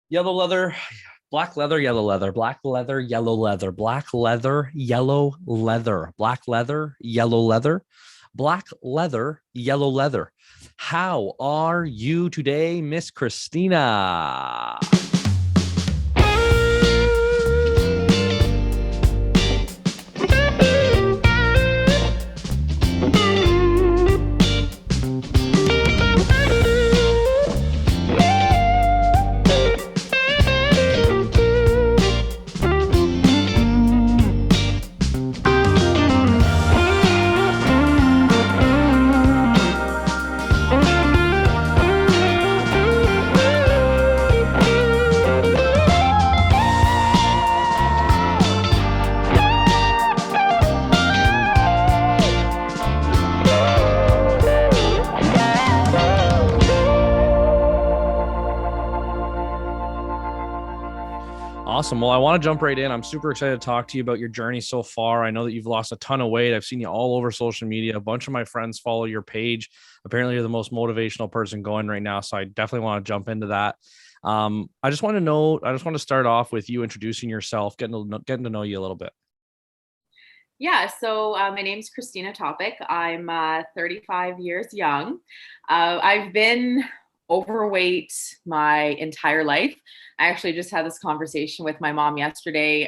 Yellow leather, black leather, yellow leather, black leather, yellow leather, black leather, yellow leather, black leather, yellow leather, black leather, yellow leather. How are you today, Miss Christina? Awesome. Well, I want to jump right in. I'm super excited to talk to you about your journey so far. I know that you've lost a ton of weight. I've seen you all over social media. A bunch of my friends follow your page. Apparently, you're the most motivational person going right now. So I definitely want to jump into that. I just want to start off with you introducing yourself, getting to know you a little bit. Yeah, so my name's Christina Topic. I'm 35 years young. I've been overweight my entire life. I actually just had this conversation with my mom yesterday.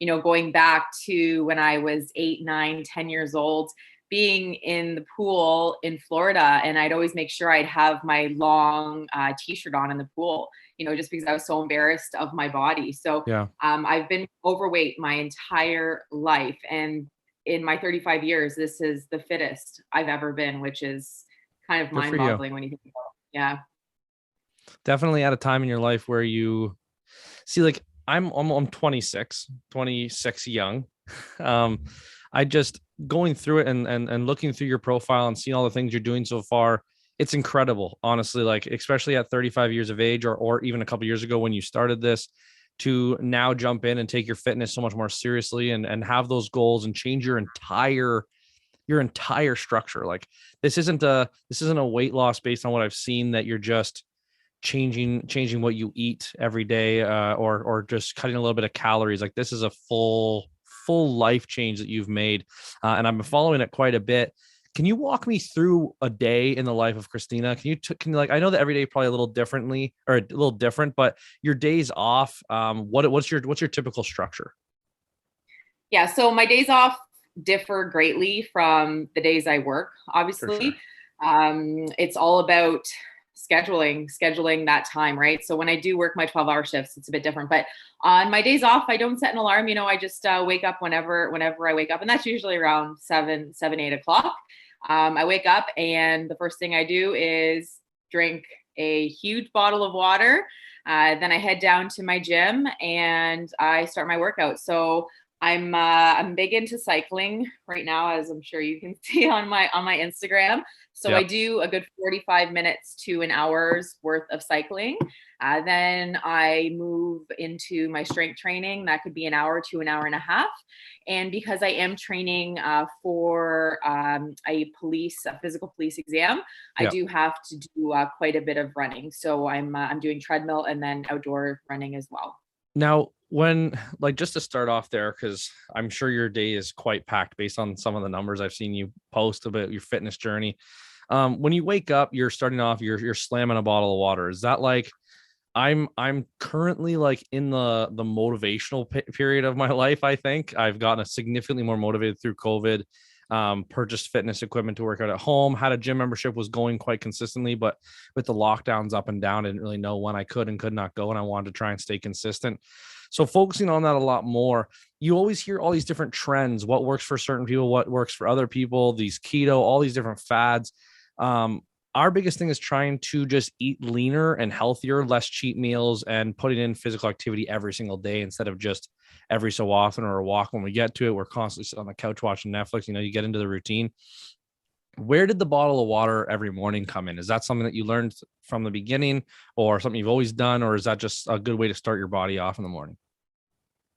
Going back to when I was 8, 9, 10 years old, being in the pool in Florida, and I'd always make sure I'd have my long t-shirt on in the pool, just because I was so embarrassed of my body. So Yeah, I've been overweight my entire life. And in my 35 years, this is the fittest I've ever been, which is kind of good for mind you. boggling when you think about it. Yeah. Definitely at a time in your life where you see, like I'm 26 young. Um, I just going through it and looking through your profile and seeing all the things you're doing so far. It's incredible, honestly, like especially at 35 years of age or even a couple years ago when you started this to now jump in and take your fitness so much more seriously and have those goals and change your entire structure. Like this isn't a weight loss based on what I've seen that you're just changing what you eat every day, or just cutting a little bit of calories. Like this is a full life change that you've made, and I've been following it quite a bit. Can you walk me through a day in the life of Christina? Can you, like, I know that every day probably a little differently or a little different, but your days off, what's your typical structure? Yeah. So my days off differ greatly from the days I work, For sure. obviously. It's all about scheduling that time, right? So when I do work my 12-hour shifts, it's a bit different. But on my days off, I don't set an alarm. I just wake up whenever I wake up. And that's usually around 8 o'clock. I wake up and the first thing I do is drink a huge bottle of water. Then I head down to my gym and I start my workout. So I'm big into cycling right now, as I'm sure you can see on my Instagram. So I Yep. do a good 45 minutes to an hour's worth of cycling. Then I move into my strength training. That could be an hour to an hour and a half. And because I am training for a physical police exam, I Yep. do have to do quite a bit of running. So I'm doing treadmill and then outdoor running as well. Now, when, like, just to start off there, because I'm sure your day is quite packed based on some of the numbers I've seen you post about your fitness journey. When you wake up, you're starting off, you're slamming a bottle of water. Is that like, I'm currently like in the motivational period of my life. I think I've gotten significantly more motivated through COVID. Purchased fitness equipment to work out at home, had a gym membership, was going quite consistently, but with the lockdowns up and down, I didn't really know when I could and could not go. And I wanted to try and stay consistent. So focusing on that a lot more, you always hear all these different trends, what works for certain people, what works for other people, these keto, all these different fads. Um, our biggest thing is trying to just eat leaner and healthier, less cheat meals, and putting in physical activity every single day instead of just every so often or a walk when we get to it. We're constantly sitting on the couch watching Netflix. You get into the routine. Where did the bottle of water every morning come in? Is that something that you learned from the beginning or something you've always done? Or is that just a good way to start your body off in the morning?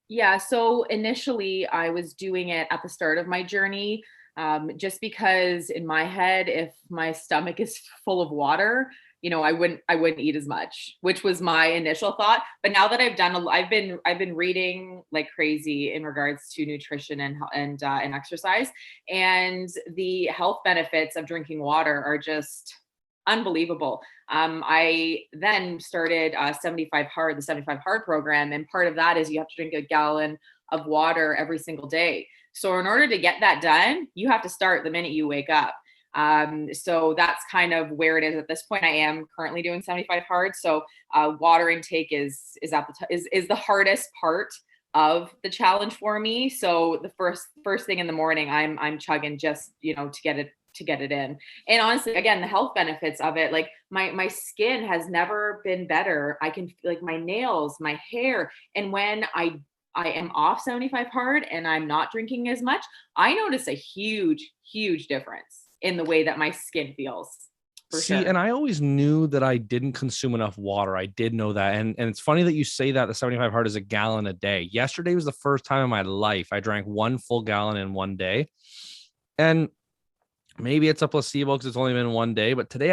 Yeah, so initially I was doing it at the start of my journey, just because in my head, if my stomach is full of water, I wouldn't eat as much, which was my initial thought. But now that I've been reading like crazy in regards to nutrition and exercise, and the health benefits of drinking water are just unbelievable. I then started the 75 Hard program, and part of that is you have to drink a gallon of water every single day. So in order to get that done, you have to start the minute you wake up. So that's kind of where it is at this point. I am currently doing 75 Hard. So water intake is the hardest part of the challenge for me. So the first thing in the morning, I'm chugging just, to get it in. And honestly, again, the health benefits of it, like my skin has never been better. I can like my nails, my hair. And when I am off 75 Hard and I'm not drinking as much, I notice a huge difference in the way that my skin feels. See, and I always knew that I didn't consume enough water. I did know that. And it's funny that you say that the 75 Hard is a gallon a day. Yesterday was the first time in my life I drank 1 full gallon in one day. And maybe it's a placebo because it's only been one day, but today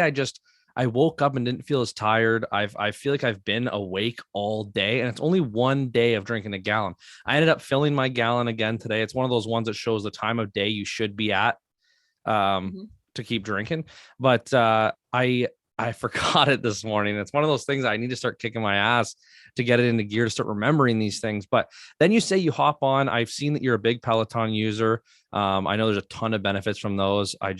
I woke up and didn't feel as tired. I feel like I've been awake all day, and it's only one day of drinking a gallon. I ended up filling my gallon again today. It's one of those ones that shows the time of day you should be at to keep drinking. But I forgot it this morning. It's one of those things I need to start kicking my ass to get it into gear to start remembering these things. But then you say you hop on. I've seen that you're a big Peloton user. I know there's a ton of benefits from those. I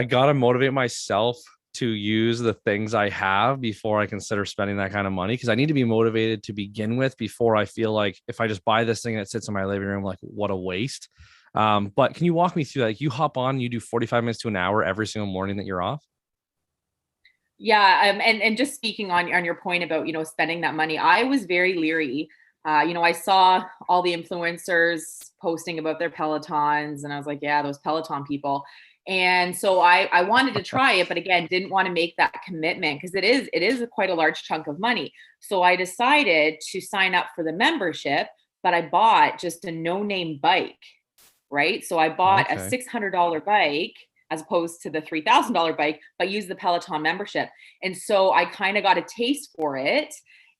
got to motivate myself to use the things I have before I consider spending that kind of money. Cause I need to be motivated to begin with before I feel like if I just buy this thing and it sits in my living room, like what a waste. But can you walk me through that? Like you hop on, you do 45 minutes to an hour every single morning that you're off? Yeah. And just speaking on your point about, spending that money, I was very leery. I saw all the influencers posting about their Pelotons, and I was like, yeah, those Peloton people. And so I wanted to try it, but again, didn't want to make that commitment because it is quite a large chunk of money. So I decided to sign up for the membership, but I bought just a no-name bike, right? So I bought a Okay. $600 bike as opposed to the $3,000 bike, but used the Peloton membership. And so I kind of got a taste for it.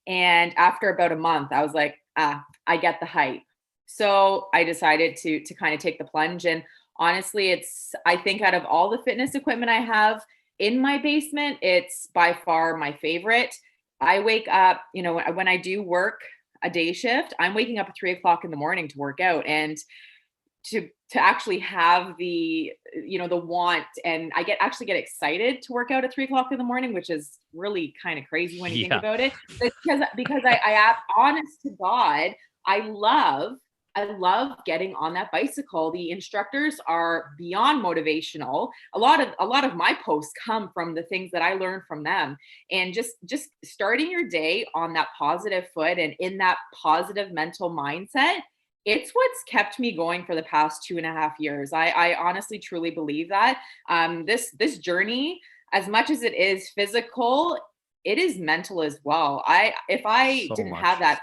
And after about a month, I was like, I get the hype. So I decided to kind of take the plunge. And honestly, I think out of all the fitness equipment I have in my basement, it's by far my favorite. I wake up, when I do work a day shift, I'm waking up at 3 o'clock in the morning to work out. And to actually have the want, and I actually get excited to work out at 3 o'clock in the morning, which is really kind of crazy when you think Yeah. about it. It's because I honest to God, I love getting on that bicycle. The instructors are beyond motivational. A lot of my posts come from the things that I learned from them, and just starting your day on that positive foot and in that positive mental mindset. It's what's kept me going for the past 2.5 years. I honestly truly believe that this journey, as much as it is physical, it is mental as well. If I So didn't much. have that,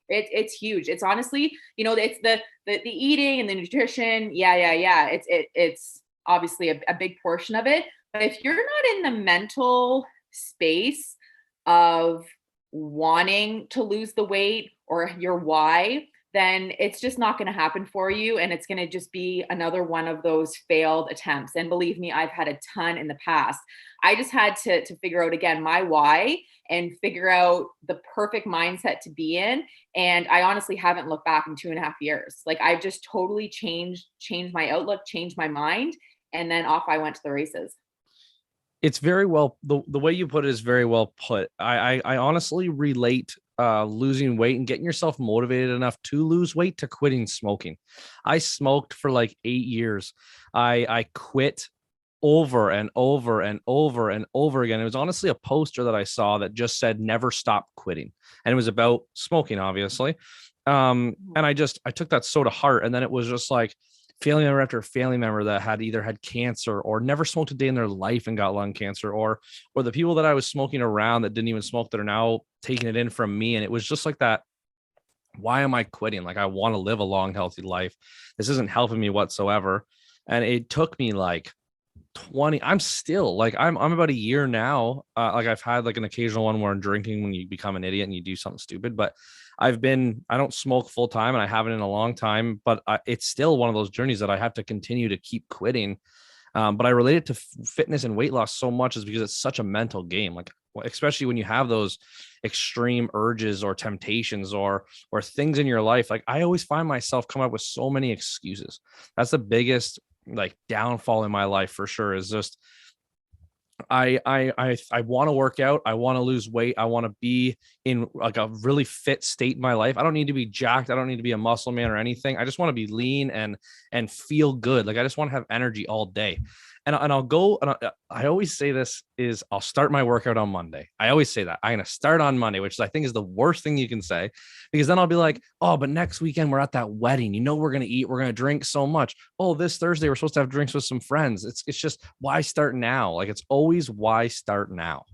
it's huge. It's honestly, it's the eating and the nutrition. Yeah. It's obviously a big portion of it. But if you're not in the mental space of wanting to lose the weight or your why, then it's just not going to happen for you. And it's going to just be another one of those failed attempts. And believe me, I've had a ton in the past. I just had to figure out again my why and figure out the perfect mindset to be in. And I honestly haven't looked back in 2.5 years. Like I've just totally changed my outlook, changed my mind. And then off I went to the races. It's very well, the way you put it is very well put. I honestly relate losing weight and getting yourself motivated enough to lose weight to quitting smoking. I smoked for like 8 years. I quit over and over and over and over again. It was honestly a poster that I saw that just said never stop quitting, and it was about smoking, obviously. And I took that so to heart. And then it was just like family member after family member that had either had cancer or never smoked a day in their life and got lung cancer, or the people that I was smoking around that didn't even smoke that are now taking it in from me. And it was just like that. Why am I quitting? Like I want to live a long, healthy life. This isn't helping me whatsoever. And it took me like 20, I'm still like, I'm about a year now. Like I've had like an occasional one where I'm drinking when you become an idiot and you do something stupid, but I don't smoke full time and I haven't in a long time, but it's still one of those journeys that I have to continue to keep quitting. But I relate it to fitness and weight loss so much is because it's such a mental game. Like, especially when you have those extreme urges or temptations or things in your life. Like I always find myself come up with so many excuses. That's the biggest like downfall in my life for sure, is just I want to work out. I want to lose weight. I want to be in like a really fit state in my life. I don't need to be jacked. I don't need to be a muscle man or anything. I just want to be lean and feel good. Like I just want to have energy all day. And I'll go and I always say this is I'll start my workout on Monday. I always say that I'm going to start on Monday, which I think is the worst thing you can say, because then I'll be like, oh, but next weekend we're at that wedding. You know, we're going to eat, we're going to drink so much. Oh, this Thursday we're supposed to have drinks with some friends. It's just why start now? Like it's always why start now.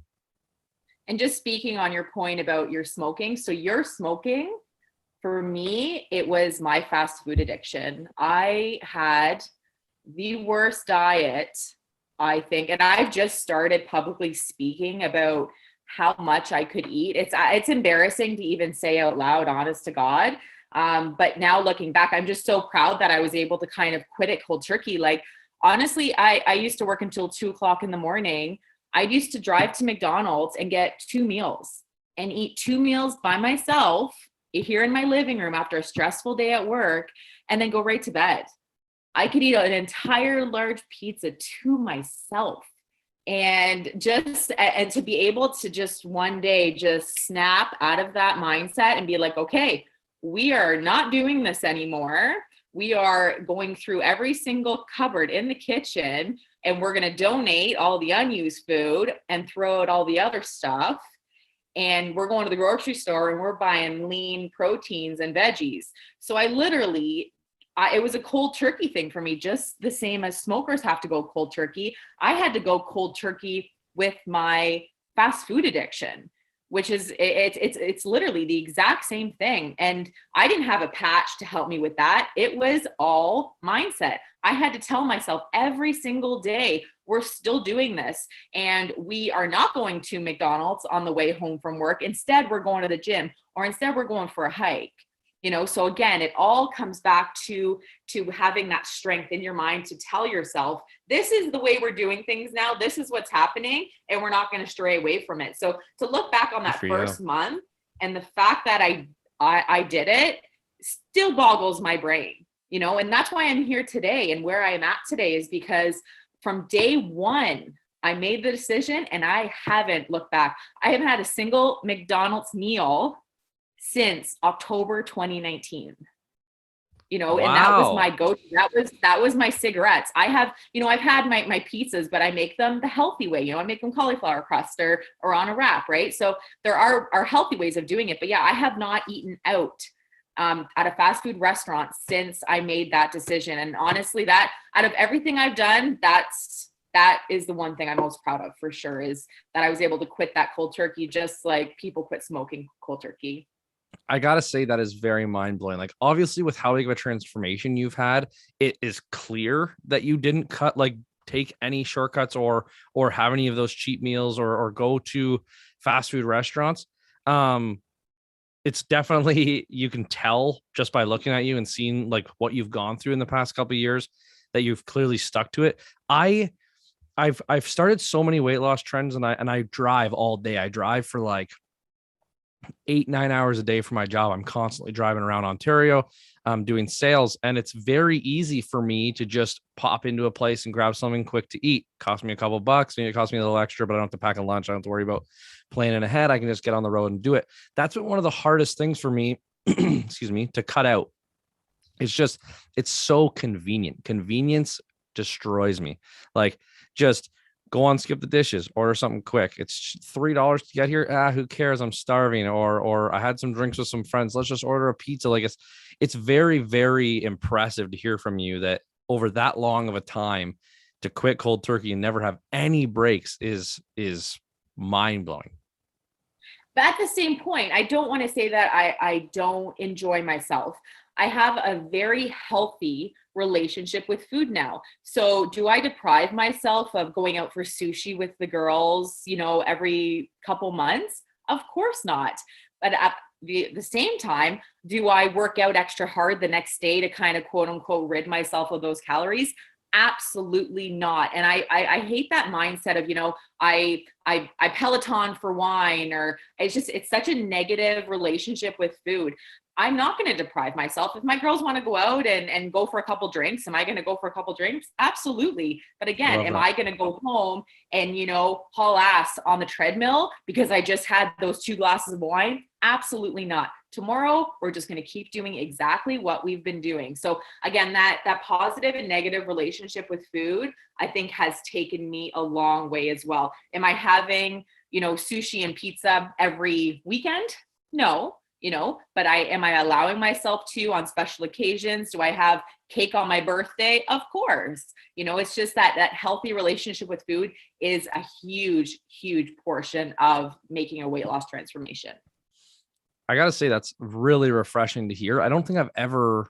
And just speaking on your point about your smoking. So your smoking, for me, it was my fast food addiction. I had the worst diet, I think, and I've just started publicly speaking about how much I could eat. It's embarrassing to even say out loud, honest to God. But now looking back, I'm just so proud that I was able to kind of quit it cold turkey. Like, honestly, I used to work until 2:00 in the morning. I used to drive to McDonald's and get 2 meals and eat 2 meals by myself here in my living room after a stressful day at work, and then go right to bed. I could eat an entire large pizza to myself, and to be able to just one day just snap out of that mindset and be like, okay, we are not doing this anymore. We are going through every single cupboard in the kitchen and we're going to donate all the unused food and throw out all the other stuff. And we're going to the grocery store and we're buying lean proteins and veggies. So it was a cold turkey thing for me, just the same as smokers have to go cold turkey. I had to go cold turkey with my fast food addiction, which is it's literally the exact same thing. And I didn't have a patch to help me with that. It was all mindset. I had to tell myself every single day, we're still doing this. And we are not going to McDonald's on the way home from work. Instead, we're going to the gym, or instead we're going for a hike. So again, it all comes back to having that strength in your mind to tell yourself, this is the way we're doing things now. This is what's happening, and we're not going to stray away from it. So to look back on that first month and the fact that I did it still boggles my brain, and that's why I'm here today and where I am at today is because from day one, I made the decision and I haven't looked back. I haven't had a single McDonald's meal since October 2019, Wow. And that was my go-to. That was my cigarettes. I've had my pizzas, but I make them the healthy way. I make them cauliflower crust or on a wrap, right? So there are healthy ways of doing it. But yeah, I have not eaten out at a fast food restaurant since I made that decision. And honestly, that out of everything I've done, that is the one thing I'm most proud of for sure, is that I was able to quit that cold turkey, just like people quit smoking cold turkey. I gotta say that is very mind blowing. Like obviously with how big of a transformation you've had, it is clear that you didn't take any shortcuts or have any of those cheap meals or go to fast food restaurants. It's definitely, you can tell just by looking at you and seeing like what you've gone through in the past couple of years that you've clearly stuck to it. I've started so many weight loss trends and I drive all day. I drive for like 8-9 hours a day for my job. I'm constantly driving around Ontario, doing sales, and it's very easy for me to just pop into a place and grab something quick to eat. Cost me a couple bucks, maybe it cost me a little extra, but I don't have to pack a lunch. I don't have to worry about planning ahead. I can just get on the road and do it. That's been one of the hardest things for me, excuse me, to cut out. It's so convenient. Convenience destroys me. Like just go on, skip the dishes, order something quick. It's $3 to get here. Who cares? I'm starving. Or I had some drinks with some friends. Let's just order a pizza. Like it's very, very impressive to hear from you that over that long of a time to quit cold turkey and never have any breaks is mind blowing. But at the same point, I don't want to say that I don't enjoy myself. I have a very healthy relationship with food now. So do I deprive myself of going out for sushi with the girls, every couple months? Of course not. But at the same time, do I work out extra hard the next day to kind of quote unquote rid myself of those calories? Absolutely not. And I hate that mindset of, I Peloton for wine, or it's such a negative relationship with food. I'm not going to deprive myself. If my girls want to go out and go for a couple drinks, am I going to go for a couple drinks? Absolutely. But again, am I going to go home and, haul ass on the treadmill because I just had those 2 glasses of wine? Absolutely not. Tomorrow, we're just going to keep doing exactly what we've been doing. So again, that positive and negative relationship with food, I think, has taken me a long way as well. Am I having, sushi and pizza every weekend? No. But am I allowing myself to on special occasions? Do I have cake on my birthday? Of course. It's just that healthy relationship with food is a huge, huge portion of making a weight loss transformation. I got to say, that's really refreshing to hear. I don't think I've ever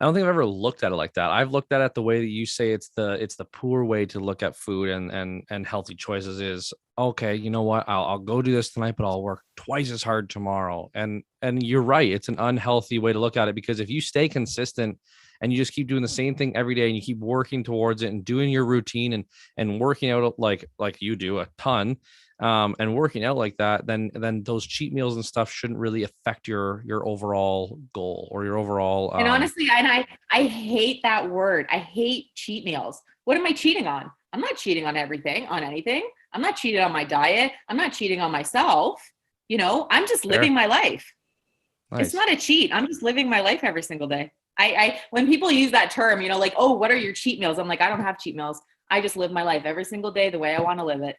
looked at it like that. I've looked at it the way that you say it's the poor way to look at food and healthy choices is, okay, you know what? I'll go do this tonight, but I'll work twice as hard tomorrow. And you're right. It's an unhealthy way to look at it, because if you stay consistent and you just keep doing the same thing every day and you keep working towards it and doing your routine and working out like you do a ton, and working out like that, then those cheat meals and stuff shouldn't really affect your overall goal or your overall. And honestly, I hate that word. I hate cheat meals. What am I cheating on? I'm not cheating on anything. I'm not cheating on my diet. I'm not cheating on myself. I'm just living my life. Nice. It's not a cheat. I'm just living my life every single day. When people use that term, like, oh, what are your cheat meals? I'm like, I don't have cheat meals. I just live my life every single day the way I want to live it.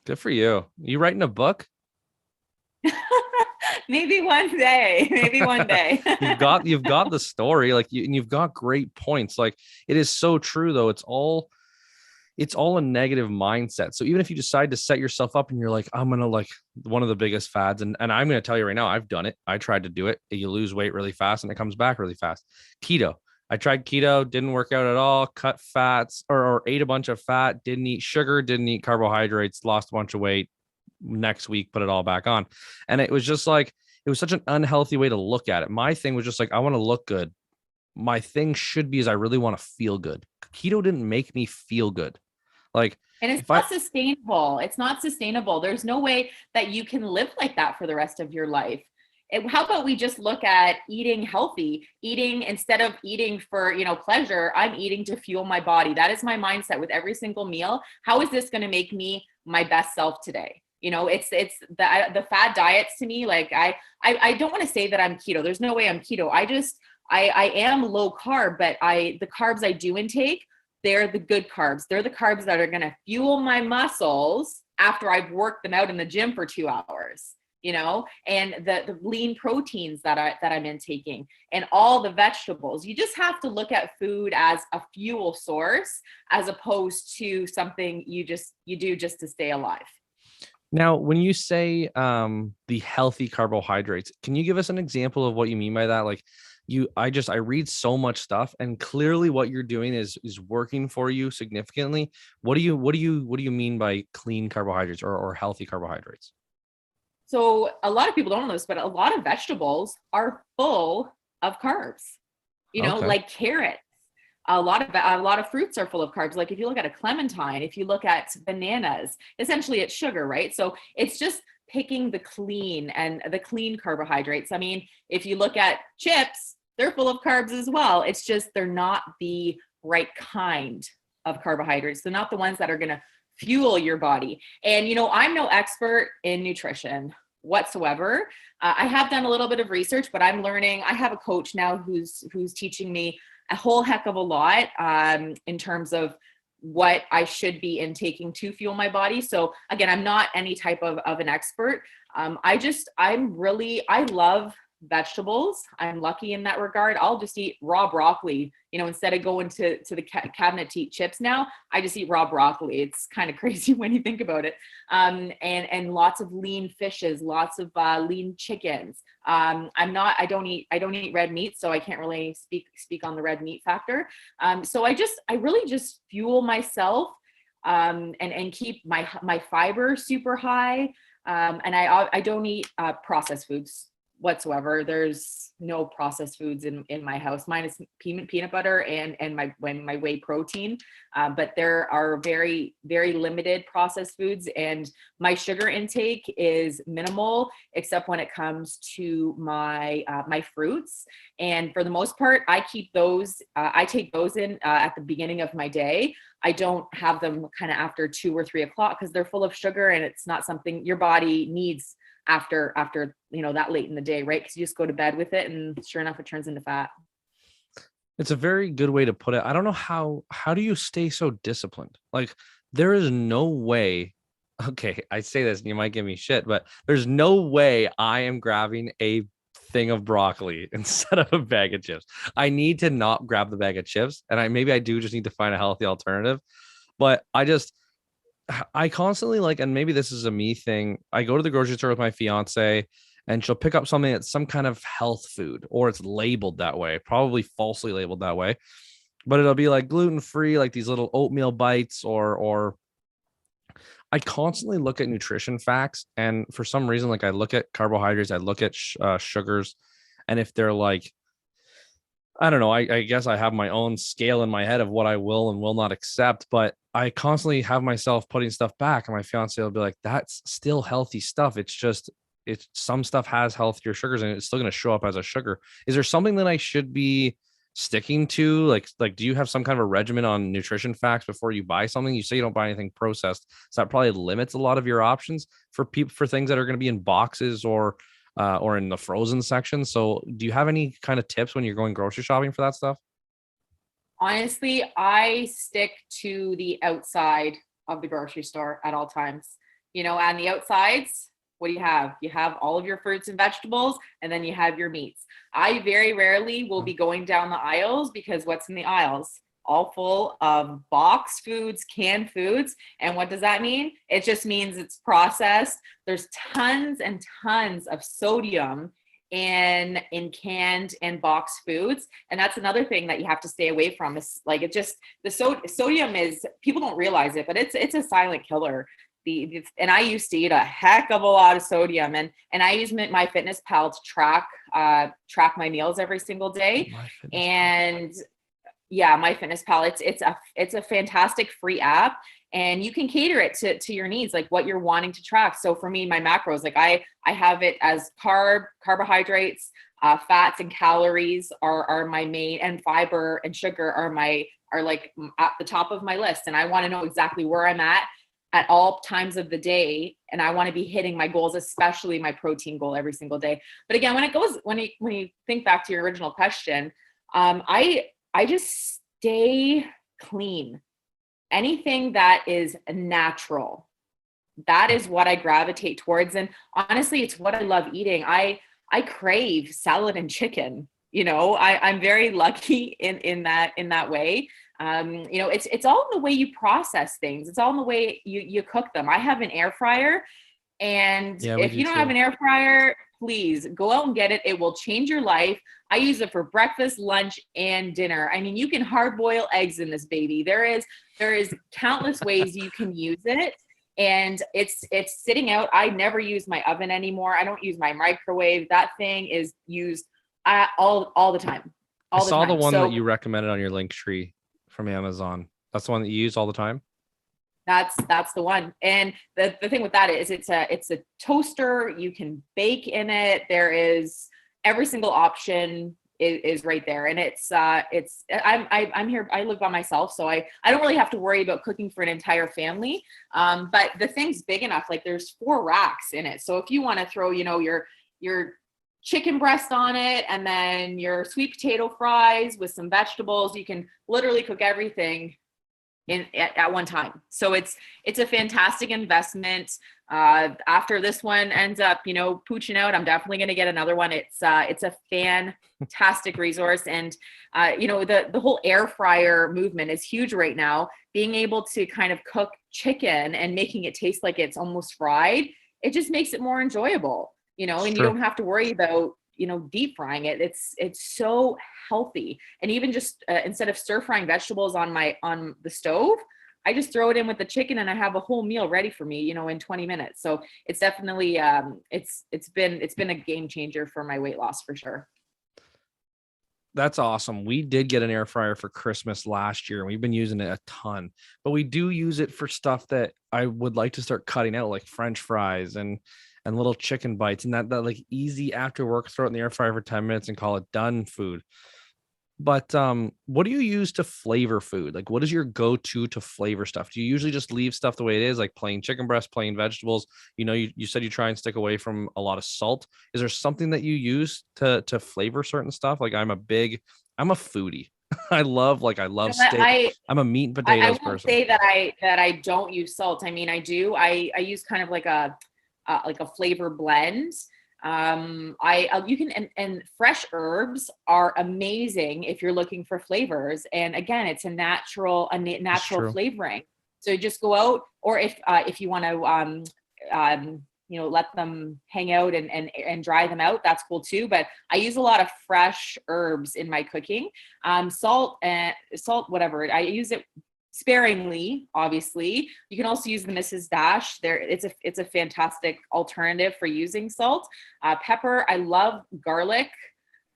Good for you. You writing a book? Maybe one day. You've got the story, like you've got great points. Like, it is so true though. It's all a negative mindset. So even if you decide to set yourself up and you're like, I'm going to, like, one of the biggest fads. And I'm going to tell you right now, I've done it. I tried to do it. You lose weight really fast and it comes back really fast. Keto. I tried keto, didn't work out at all, cut fats or ate a bunch of fat, didn't eat sugar, didn't eat carbohydrates, lost a bunch of weight. Next week, put it all back on. And it was just like, it was such an unhealthy way to look at it. My thing was just like, I want to look good. My thing should be is I really want to feel good. Keto didn't make me feel good. Like, and it's not sustainable. It's not sustainable. There's no way that you can live like that for the rest of your life. How about we just look at eating healthy, eating instead of eating for, pleasure, I'm eating to fuel my body. That is my mindset with every single meal. How is this going to make me my best self today? It's the fad diets to me. Like, I don't want to say that I'm keto. There's no way I'm keto. I am low carb, but the carbs I do intake, they're the good carbs. They're the carbs that are going to fuel my muscles after I've worked them out in the gym for 2 hours. And the lean proteins that I'm intaking and all the vegetables. You just have to look at food as a fuel source as opposed to something you do just to stay alive. Now, when you say the healthy carbohydrates, can you give us an example of what you mean by that? Like, I read so much stuff, and clearly what you're doing is working for you significantly. What do you mean by clean carbohydrates or healthy carbohydrates? So a lot of people don't know this, but a lot of vegetables are full of carbs, like carrots. A lot of fruits are full of carbs. Like if you look at a clementine, if you look at bananas, essentially it's sugar, right? So it's just picking the clean carbohydrates. I mean, if you look at chips, they're full of carbs as well. It's just, they're not the right kind of carbohydrates. They're not the ones that are going to fuel your body. And, I'm no expert in nutrition whatsoever. I have done a little bit of research, but I'm learning. I have a coach now who's teaching me a whole heck of a lot in terms of what I should be intaking to fuel my body. So again, I'm not any type of an expert. I love vegetables. I'm lucky in that regard. I'll just eat raw broccoli, instead of going to the cabinet to eat chips now, I just eat raw broccoli. It's kind of crazy when you think about it. And lots of lean fishes, lots of lean chickens. I don't eat red meat, so I can't really speak on the red meat factor. So I really just fuel myself, and keep my fiber super high. And I don't eat processed foods whatsoever. There's no processed foods in my house, minus peanut butter and my whey protein. But there are very, very limited processed foods, and my sugar intake is minimal, except when it comes to my fruits. And for the most part, I keep those. I take those in at the beginning of my day. I don't have them kind of after 2 or 3 o'clock, because they're full of sugar, and it's not something your body needs after that late in the day, right? Because you just go to bed with it, and sure enough, it turns into fat. It's a very good way to put it. I don't know how do you stay so disciplined? Like, there is no way. Okay, I say this and you might give me shit, but there's no way I am grabbing a thing of broccoli instead of a bag of chips. I need to not grab the bag of chips, and maybe I do just need to find a healthy alternative. But I constantly and maybe this is a me thing. I go to the grocery store with my fiance, and she'll pick up something that's some kind of health food, or it's labeled that way, probably falsely labeled that way, but it'll be like gluten-free, like these little oatmeal bites, or I constantly look at nutrition facts. And for some reason, I look at carbohydrates, I look at sugars. And if they're I don't know. I guess I have my own scale in my head of what I will and will not accept, but I constantly have myself putting stuff back, and my fiance will be like, that's still healthy stuff. It's some stuff has healthier sugars, and it's still going to show up as a sugar. Is there something that I should be sticking to? Do you have some kind of a regimen on nutrition facts before you buy something? You say you don't buy anything processed, so that probably limits a lot of your options for things that are going to be in boxes or in the frozen section. So do you have any kind of tips when you're going grocery shopping for that stuff? Honestly, I stick to the outside of the grocery store at all times. On the outsides, what do you have? You have all of your fruits and vegetables, and then you have your meats. I very rarely will be going down the aisles, because what's in the aisles? All full of boxed foods, canned foods. And what does that mean? It just means it's processed. There's tons and tons of sodium in canned and boxed foods. And that's another thing that you have to stay away from. Is sodium is, people don't realize it, but it's a silent killer. And I used to eat a heck of a lot of sodium, and I use my Fitness Pal to track my meals every single day. And yeah, my Fitness Pal, it's a fantastic free app, and you can cater it to your needs, like what you're wanting to track. So for me, my macros, I have it as carbohydrates, fats and calories are my main, and fiber and sugar are at the top of my list. And I want to know exactly where I'm at all times of the day. And I want to be hitting my goals, especially my protein goal every single day. But again, when you think back to your original question, I just stay clean. Anything that is natural, that is what I gravitate towards. And honestly, it's what I love eating. I crave salad and chicken. I'm very lucky in that way. It's all in the way you process things. It's all in the way you cook them. I have an air fryer, and if you don't have an air fryer, please go out and get it. It will change your life. I use it for breakfast, lunch, and dinner. I mean, you can hard boil eggs in this baby. There is countless ways you can use it. And it's sitting out. I never use my oven anymore. I don't use my microwave. That thing is used all the time. I saw the one that you recommended on your link tree from Amazon. That's the one that you use all the time. That's the one. And the thing with that is it's a toaster. You can bake in it. There is every single option is right there. And I'm here. I live by myself, so I don't really have to worry about cooking for an entire family. But the thing's big enough. There's 4 racks in it. So if you want to throw, your chicken breast on it, and then your sweet potato fries with some vegetables, you can literally cook everything at one time. So it's a fantastic investment. After this one ends up, pooching out, I'm definitely going to get another one. It's a fantastic resource. And, the whole air fryer movement is huge right now. Being able to kind of cook chicken and making it taste like it's almost fried, it just makes it more enjoyable, and you don't have to worry about, deep frying it. It's so healthy. And even just instead of stir frying vegetables on the stove, I just throw it in with the chicken and I have a whole meal ready for me, in 20 minutes. So it's definitely, it's been a game changer for my weight loss for sure. That's awesome. We did get an air fryer for Christmas last year and we've been using it a ton, but we do use it for stuff that I would like to start cutting out, like French fries and little chicken bites and that like easy after work, throw it in the air fryer for 10 minutes and call it done food. But what do you use to flavor food? Like, what is your go-to to flavor stuff? Do you usually just leave stuff the way it is, like plain chicken breast, plain vegetables? You said you try and stick away from a lot of salt. Is there something that you use to flavor certain stuff? Like I'm a foodie. I love steak. I'm a meat and potatoes I won't person. say that I don't use salt. I mean, I do. I use kind of like a flavor blend. You can, and fresh herbs are amazing if you're looking for flavors. And again, it's a natural flavoring. So just go out, or if you want to, let them hang out and dry them out, that's cool too. But I use a lot of fresh herbs in my cooking. Salt, whatever. I use it sparingly, obviously. You can also use the Mrs. Dash. It's a fantastic alternative for using salt. Pepper. I love garlic.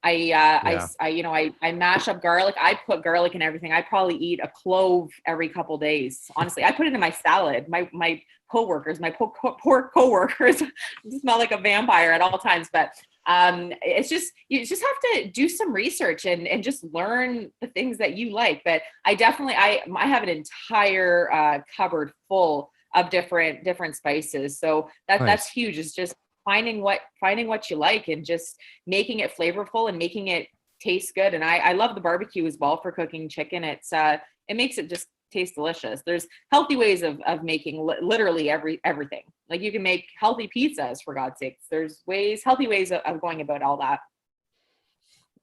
I mash up garlic. I put garlic in everything. I probably eat a clove every couple days. Honestly, I put it in my salad. My poor coworkers smell like a vampire at all times, but it's just, you just have to do some research and just learn the things that you like. But I have an entire cupboard full of different spices. So that's huge. It's just finding what you like and just making it flavorful and making it taste good. And I love the barbecue as well for cooking chicken. It makes it just taste delicious. There's healthy ways of making literally everything. Like you can make healthy pizzas, for God's sakes. There's healthy ways of going about all that.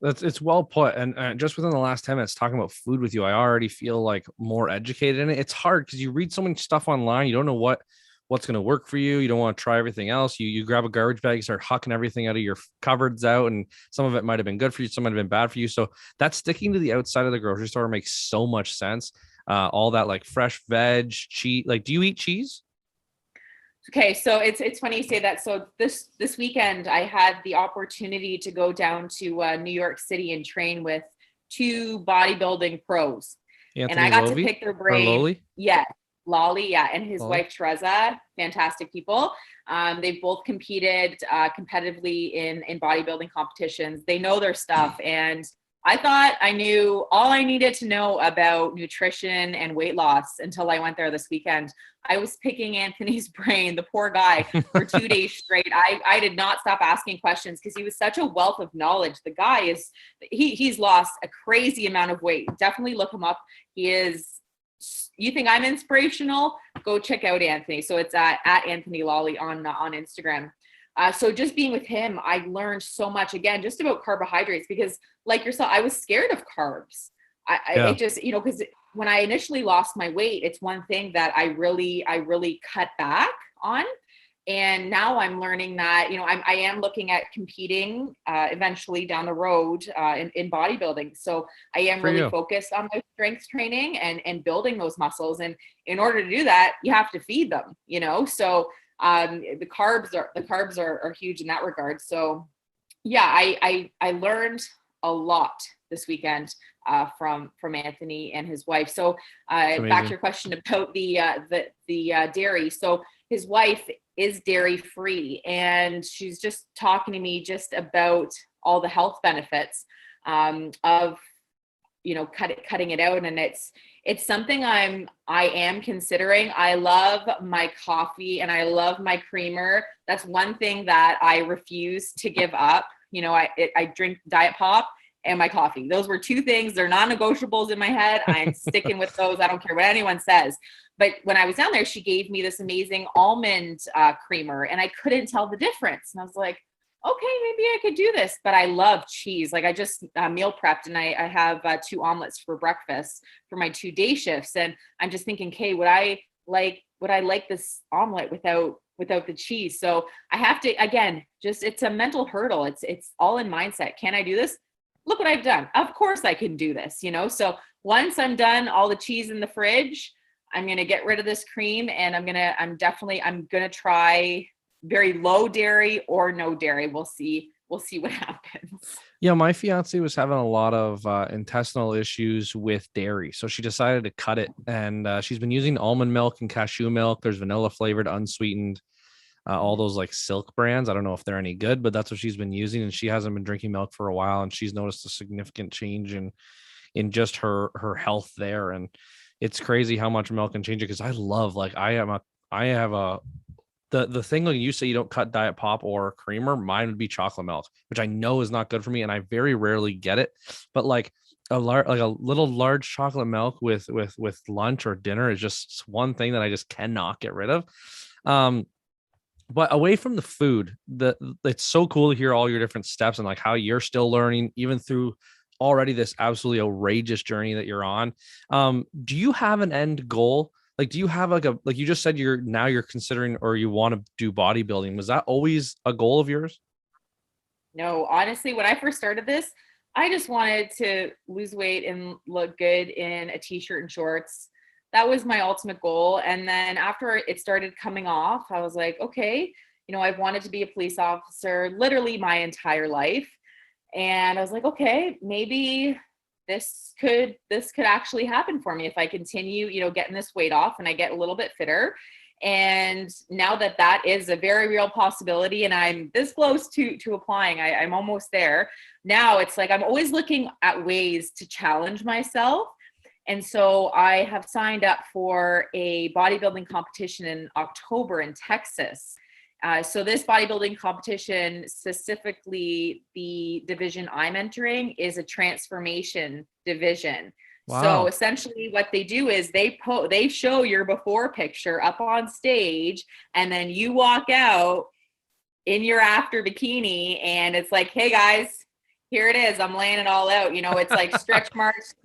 It's well put. And just within the last 10 minutes talking about food with you, I already feel like more educated in it. It's hard because you read so much stuff online. You don't know what's going to work for you. You don't want to try everything else. You grab a garbage bag, you start hucking everything out of your cupboards out, and some of it might have been good for you, some might have been bad for you. So that sticking to the outside of the grocery store makes so much sense. All that like fresh veg, cheese. Like, do you eat cheese? Okay, so it's funny you say that. So this weekend, I had the opportunity to go down to New York City and train with two bodybuilding pros, Anthony and I got Lovi, to pick their brain. Yeah, Lolly, yeah, and his wife Teresa, fantastic people. They've both competed competitively in bodybuilding competitions. They know their stuff, and I thought I knew all I needed to know about nutrition and weight loss until I went there this weekend. I was picking Anthony's brain, the poor guy, for 2 days straight. I did not stop asking questions because he was such a wealth of knowledge. The guy he's lost a crazy amount of weight. Definitely look him up. He is. You think I'm inspirational? Go check out Anthony. So it's at Anthony Lolly on Instagram. So just being with him, I learned so much, again, just about carbohydrates, because like yourself, I was scared of carbs. It just, because when I initially lost my weight, it's one thing that I really cut back on. And now I'm learning that, I am looking at competing eventually down the road in bodybuilding. So I am really focused on my strength training and building those muscles. And in order to do that, you have to feed them, so the carbs are huge in that regard. So yeah, I learned a lot this weekend from Anthony and his wife. So back to your question about the dairy. So his wife is dairy free, and she's just talking to me just about all the health benefits of cutting it out. And it's something I am considering. I love my coffee and I love my creamer. That's one thing that I refuse to give up. I drink Diet Pop, and my coffee. Those were 2 things. They're non-negotiables in my head. I'm sticking with those. I don't care what anyone says. But when I was down there, she gave me this amazing almond creamer, and I couldn't tell the difference. And I was like, okay, maybe I could do this. But I love cheese. Like, I just meal prepped, and I have 2 omelets for breakfast for my 2 day shifts. And I'm just thinking, okay, would I like this omelet without the cheese? So I have to, again, just, it's a mental hurdle. It's all in mindset. Can I do this? Look what I've done. Of course I can do this, So once I'm done, all the cheese in the fridge, I'm going to get rid of this cream, and I'm going to try very low dairy or no dairy. We'll see what happens. Yeah, my fiance was having a lot of intestinal issues with dairy, so she decided to cut it. And she's been using almond milk and cashew milk. There's vanilla flavored, unsweetened, all those like Silk brands. I don't know if they're any good, but that's what she's been using. And she hasn't been drinking milk for a while, and she's noticed a significant change in just her health there. And it's crazy how much milk can change it. Because I love, like, the thing, like you say, you don't cut diet pop or creamer. Mine would be chocolate milk, which I know is not good for me, and I very rarely get it. But like a little large chocolate milk with lunch or dinner is just one thing that I just cannot get rid of. But away from the food, it's so cool to hear all your different steps and like how you're still learning, even through already this absolutely outrageous journey that you're on. Do you have an end goal? Like, do you have like you just said, you're considering, or you want to do bodybuilding? Was that always a goal of yours? No, honestly, when I first started this, I just wanted to lose weight and look good in a t-shirt and shorts. That was my ultimate goal. And then after it started coming off, I was like, okay, I've wanted to be a police officer literally my entire life. And I was like, okay, maybe this could actually happen for me if I continue, getting this weight off and I get a little bit fitter. And now that is a very real possibility, and I'm this close to applying, I'm almost there. Now it's like, I'm always looking at ways to challenge myself. And so I have signed up for a bodybuilding competition in October in Texas. So this bodybuilding competition, specifically the division I'm entering, is a transformation division. Wow. So essentially what they do is they show your before picture up on stage, and then you walk out in your after bikini, and it's like, hey guys, here it is. I'm laying it all out. It's like stretch marks,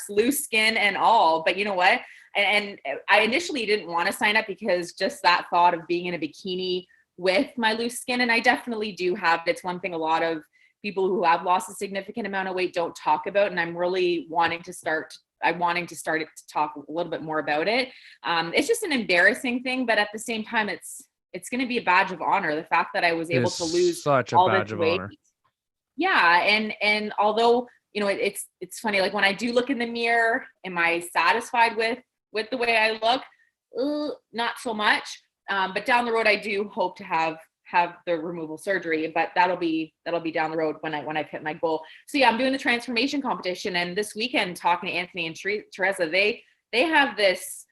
loose skin and all. But you know what? And I initially didn't want to sign up because just that thought of being in a bikini with my loose skin, and I definitely do have. It's one thing a lot of people who have lost a significant amount of weight don't talk about, and I'm really wanting to start to talk a little bit more about it. It's just an embarrassing thing, but at the same time, it's going to be a badge of honor. The fact that I was able to lose such a all badge this of weight. honor. Yeah, and although it's funny, like when I do look in the mirror, am I satisfied with the way I look? Not so much. But down the road, I do hope to have the removal surgery, but that'll be down the road when I've hit my goal. So yeah, I'm doing the transformation competition, and this weekend talking to Anthony and Teresa, they have this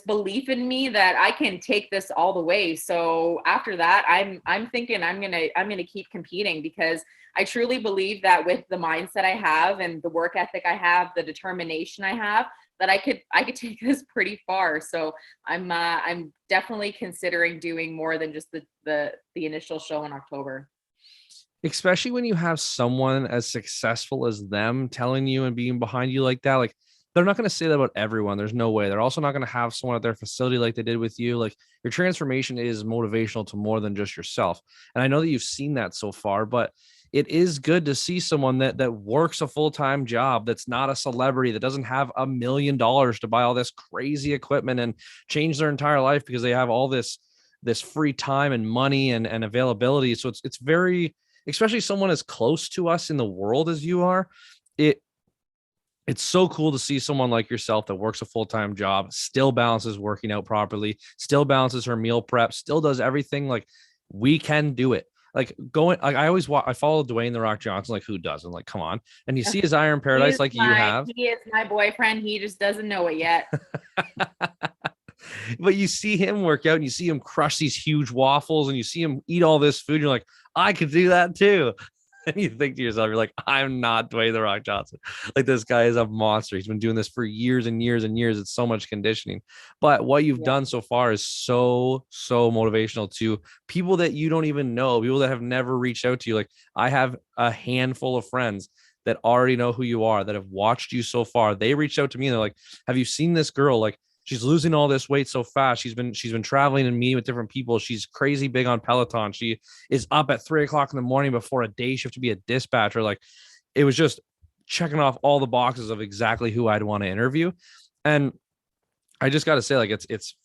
belief in me that I can take this all the way. So after that, I'm thinking I'm gonna keep competing, because I truly believe that with the mindset I have and the work ethic I have, the determination I have, that I could take this pretty far. So I'm definitely considering doing more than just the initial show in October. Especially when you have someone as successful as them telling you and being behind you like that. Like, they're not going to say that about everyone. There's no way. They're also not going to have someone at their facility like they did with you. Like, your transformation is motivational to more than just yourself. And I know that you've seen that so far, but it is good to see someone that works a full-time job, that's not a celebrity, that doesn't have $1 million to buy all this crazy equipment and change their entire life because they have all this free time and money and availability. So it's very, especially someone as close to us in the world as you are, it's so cool to see someone like yourself that works a full-time job, still balances working out properly, still balances her meal prep, still does everything. Like, we can do it. Like, I follow Dwayne The Rock Johnson. Like, who doesn't? Like, come on. And you see his Iron Paradise like you have. He is my boyfriend. He just doesn't know it yet. But you see him work out, and you see him crush these huge waffles, and you see him eat all this food. You're like, I could do that too. And you think to yourself, you're like, I'm not Dwayne The Rock Johnson. Like, this guy is a monster. He's been doing this for years and years and years. It's so much conditioning. But what you've Yeah. done so far is so motivational to people that you don't even know, people that have never reached out to you. Like, I have a handful of friends that already know who you are, that have watched you so far. They reached out to me and they're like, have you seen this girl? Like, she's losing all this weight so fast. She's been traveling and meeting with different people. She's crazy big on Peloton. She is up at 3 o'clock in the morning before a day shift to be a dispatcher. Like, it was just checking off all the boxes of exactly who I'd want to interview. And I just got to say, like, it's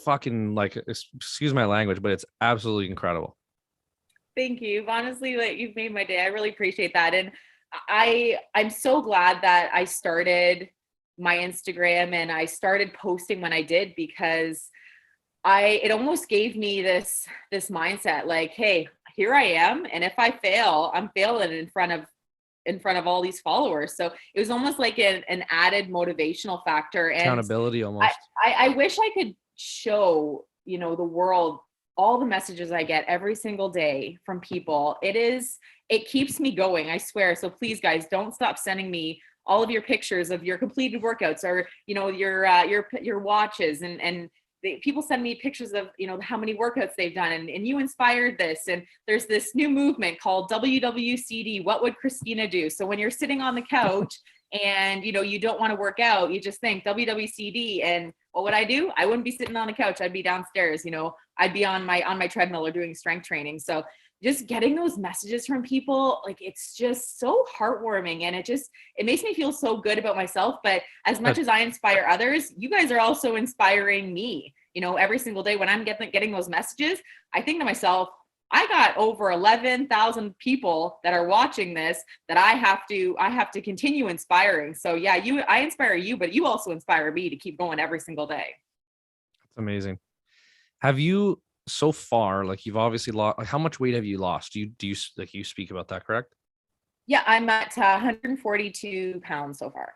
fucking, like, excuse my language, but it's absolutely incredible. Thank you. Honestly, like, you've made my day. I really appreciate that. And I'm so glad that I started my Instagram and I started posting when I did, because it almost gave me this mindset, like, hey, here I am, and if I fail, I'm failing in front of all these followers. So it was almost like an added motivational factor. And Accountability almost. I wish I could show, the world all the messages I get every single day from people. It keeps me going, I swear. So please, guys, don't stop sending me all of your pictures of your completed workouts, or, your watches, and people send me pictures of, how many workouts they've done, and you inspired this. And there's this new movement called WWCD. What would Christina do? So when you're sitting on the couch and, you don't want to work out, you just think WWCD. And what would I do? I wouldn't be sitting on the couch. I'd be downstairs, I'd be on my treadmill or doing strength training. So just getting those messages from people, like, it's just so heartwarming, and it makes me feel so good about myself. But as much as I inspire others, you guys are also inspiring me. Every single day when I'm getting those messages, I think to myself, I got over 11,000 people that are watching this that I have to continue inspiring. So yeah, I inspire you, but you also inspire me to keep going every single day. That's amazing. Have you so far, like, you've obviously lost, like, how much weight have you lost? Do you like, you speak about that, correct? Yeah, I'm at 142 pounds so far.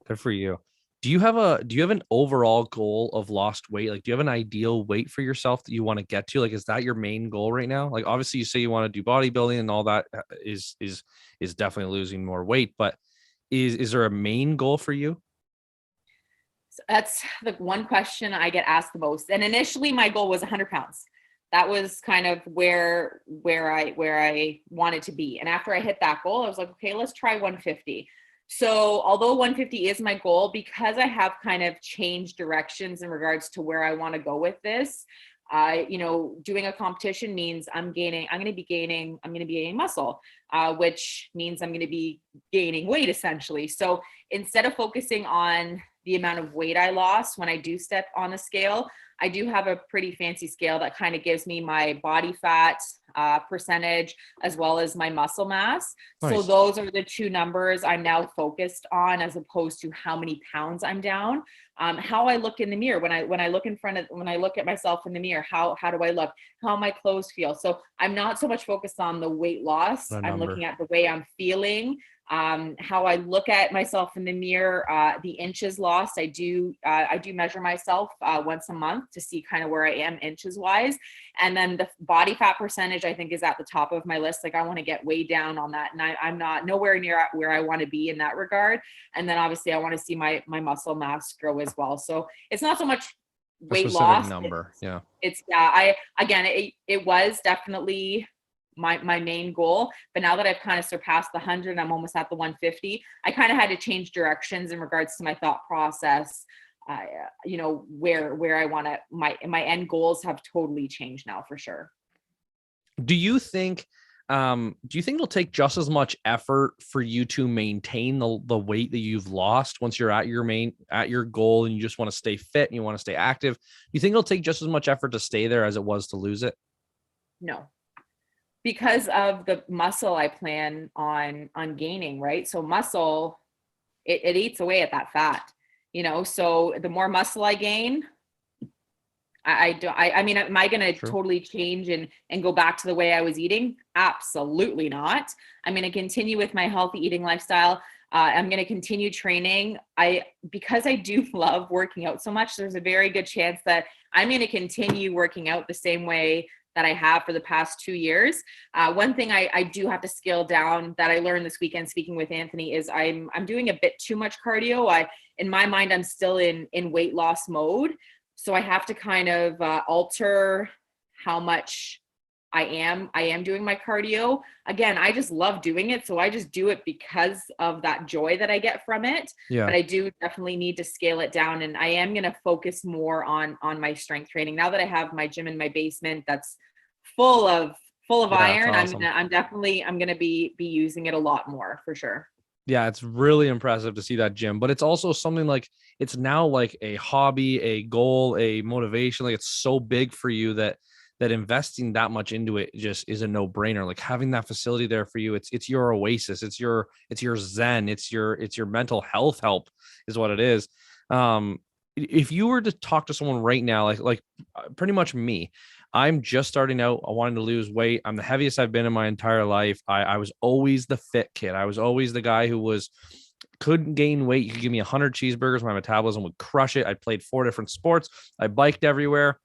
Good for you. Do you have an overall goal of lost weight? Like, do you have an ideal weight for yourself that you want to get to? Like, is that your main goal right now? Like, obviously you say you want to do bodybuilding and all that, is definitely losing more weight, but is there a main goal for you? So that's the one question I get asked the most. And initially my goal was 100 pounds. That was kind of where I wanted to be. And after I hit that goal, I was like, okay, let's try 150. So although 150 is my goal, because I have kind of changed directions in regards to where I want to go with this, doing a competition means I'm going to be gaining muscle, which means I'm going to be gaining weight essentially. So instead of focusing on the amount of weight I lost when I do step on the scale, I do have a pretty fancy scale that kind of gives me my body fat percentage as well as my muscle mass. Nice. So those are the two numbers I'm now focused on, as opposed to how many pounds I'm down. How I look in the mirror, when I look at myself in the mirror, how do I look? How my clothes feel? So I'm not so much focused on the weight loss. I'm looking at the way I'm feeling, how I look at myself in the mirror, the inches lost. I do measure myself once a month to see kind of where I am inches wise. And then the body fat percentage, I think, is at the top of my list. Like, I want to get way down on that. And I'm not nowhere near where I want to be in that regard. And then obviously I want to see my muscle mass grow as well. So it's not so much weight loss number. It was definitely my main goal, but now that I've kind of surpassed the 100, I'm almost at the 150. I kind of had to change directions in regards to my thought process. Where I want to, my end goals have totally changed now for sure. Do you think it'll take just as much effort for you to maintain the weight that you've lost once you're at your goal and you just want to stay fit and you want to stay active? Do you think it'll take just as much effort to stay there as it was to lose it? No, because of the muscle I plan on gaining, right? So muscle, it eats away at that fat, so the more muscle I gain, I mean, am I going to totally change and go back to the way I was eating? Absolutely not. I'm going to continue with my healthy eating lifestyle. I'm going to continue training. Because I do love working out so much, there's a very good chance that I'm going to continue working out the same way that I have for the past 2 years. One thing I do have to scale down that I learned this weekend speaking with Anthony is I'm doing a bit too much cardio. In my mind, I'm still in weight loss mode. So I have to kind of alter how much I am doing my cardio. Again, I just love doing it. So I just do it because of that joy that I get from it. Yeah. But I do definitely need to scale it down. And I am going to focus more on my strength training. Now that I have my gym in my basement that's full of iron, awesome. I'm going to be using it a lot more for sure. Yeah, it's really impressive to see that, gym, but it's also something like it's now like a hobby, a goal, a motivation. Like it's so big for you that investing that much into it just is a no-brainer. Like having that facility there for you, it's your oasis, it's your zen, it's your mental health help is what it is. If you were to talk to someone right now, like pretty much me, I'm just starting out. I wanted to lose weight. I'm the heaviest I've been in my entire life. I was always the fit kid. I was always the guy who couldn't gain weight. You could give me 100 cheeseburgers, my metabolism would crush it. I played 4 different sports. I biked everywhere.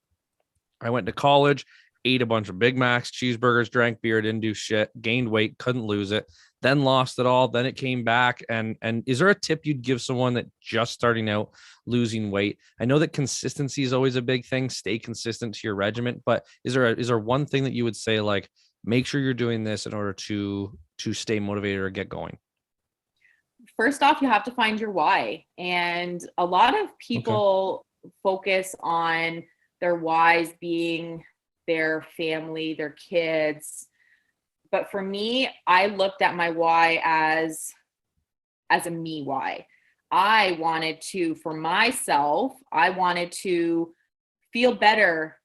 I went to college, ate a bunch of Big Macs, cheeseburgers, drank beer, didn't do shit, gained weight, couldn't lose it, then lost it all. Then it came back. And is there a tip you'd give someone that just starting out losing weight? I know that consistency is always a big thing. Stay consistent to your regimen, but is there one thing that you would say, like, make sure you're doing this in order to stay motivated or get going? First off, you have to find your why. And a lot of people focus on their whys being their family, their kids. But for me, I looked at my why as a me why. I wanted to, for myself, I wanted to feel better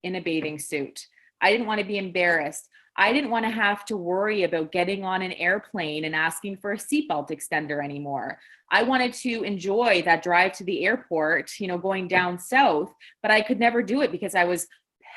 in a bathing suit. I didn't want to be embarrassed. I didn't want to have to worry about getting on an airplane and asking for a seatbelt extender anymore. I wanted to enjoy that drive to the airport, going down south, but I could never do it because I was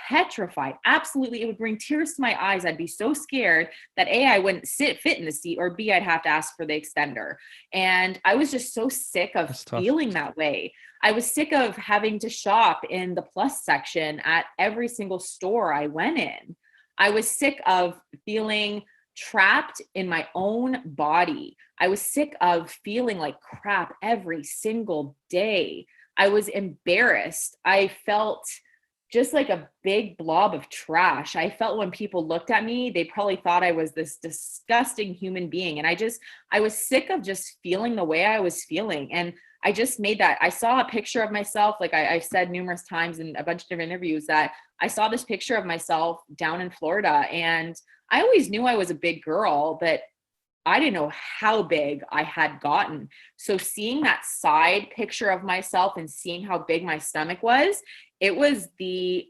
petrified. Absolutely. It would bring tears to my eyes. I'd be so scared that A, I wouldn't fit in the seat, or B, I'd have to ask for the extender. And I was just so sick of feeling that way. I was sick of having to shop in the plus section at every single store I went in. I was sick of feeling trapped in my own body. I was sick of feeling like crap every single day. I was embarrassed. I felt just like a big blob of trash. I felt when people looked at me, they probably thought I was this disgusting human being. And I was sick of just feeling the way I was feeling. And I just made that. I saw a picture of myself, like I've said numerous times in a bunch of different interviews, that I saw this picture of myself down in Florida. And I always knew I was a big girl, but I didn't know how big I had gotten. So seeing that side picture of myself and seeing how big my stomach was, it was the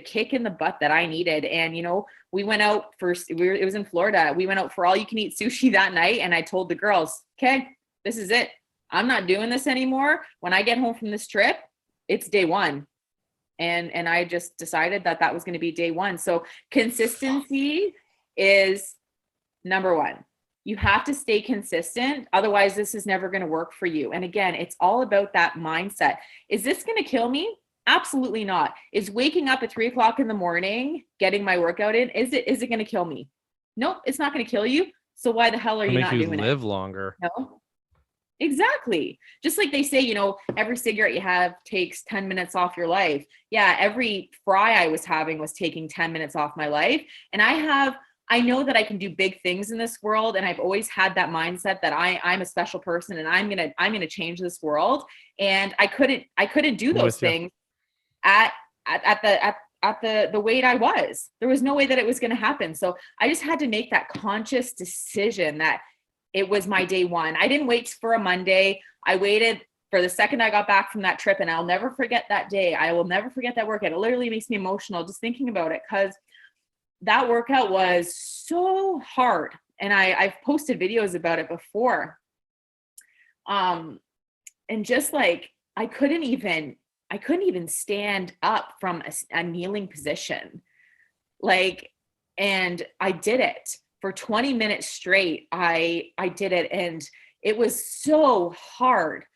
kick in the butt that I needed. And, we went out it was in Florida. We went out for all you can eat sushi that night. And I told the girls, okay, this is it. I'm not doing this anymore. When I get home from this trip, it's day one. And I just decided that was going to be day one. So consistency is number one. You have to stay consistent. Otherwise, this is never going to work for you. And again, it's all about that mindset. Is this going to kill me? Absolutely not. Is waking up at 3:00 in the morning, getting my workout in, is it going to kill me? Nope, it's not going to kill you. So why the hell are you not doing it? Live longer. No. Exactly. Just like they say, every cigarette you have takes 10 minutes off your life. Yeah, every fry I was having was taking 10 minutes off my life. And I know that I can do big things in this world. And I've always had that mindset that I'm a special person and I'm going to change this world. And I couldn't do those things at the weight I was. There was no way that it was going to happen. So I just had to make that conscious decision that it was my day one. I didn't wait for a Monday. I waited for the second I got back from that trip, and I'll never forget that day. I will never forget that workout. It literally makes me emotional just thinking about it, because that workout was so hard. And I've posted videos about it before. And just like, I couldn't even stand up from a kneeling position. And I did it for 20 minutes straight. I did it, and it was so hard.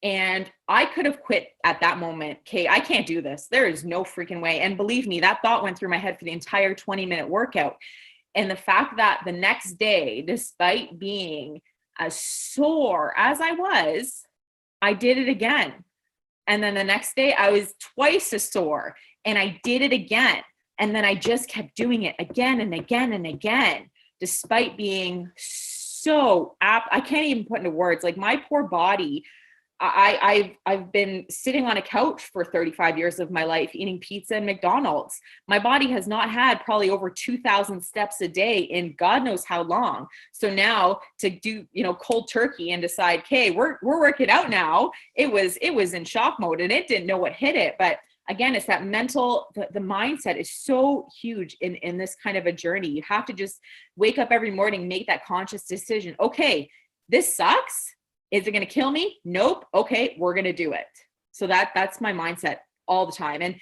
And I could have quit at that moment. Okay, I can't do this. There is no freaking way. And believe me, that thought went through my head for the entire 20-minute workout. And the fact that the next day, despite being as sore as I did it again. And then the next day I was twice as sore and I did it again. And then I just kept doing it again and again and again, despite being so I can't even put into words, like my poor body. I've been sitting on a couch for 35 years of my life eating pizza and McDonald's. My body has not had probably over 2,000 steps a day in God knows how long. So now to do, cold turkey and decide, okay, we're working out now. It was in shock mode and it didn't know what hit it. But again, it's that mental, the mindset is so huge in this kind of a journey. You have to just wake up every morning, make that conscious decision. Okay, this sucks. Is it going to kill me? Nope. Okay, we're going to do it. So that's my mindset all the time. And,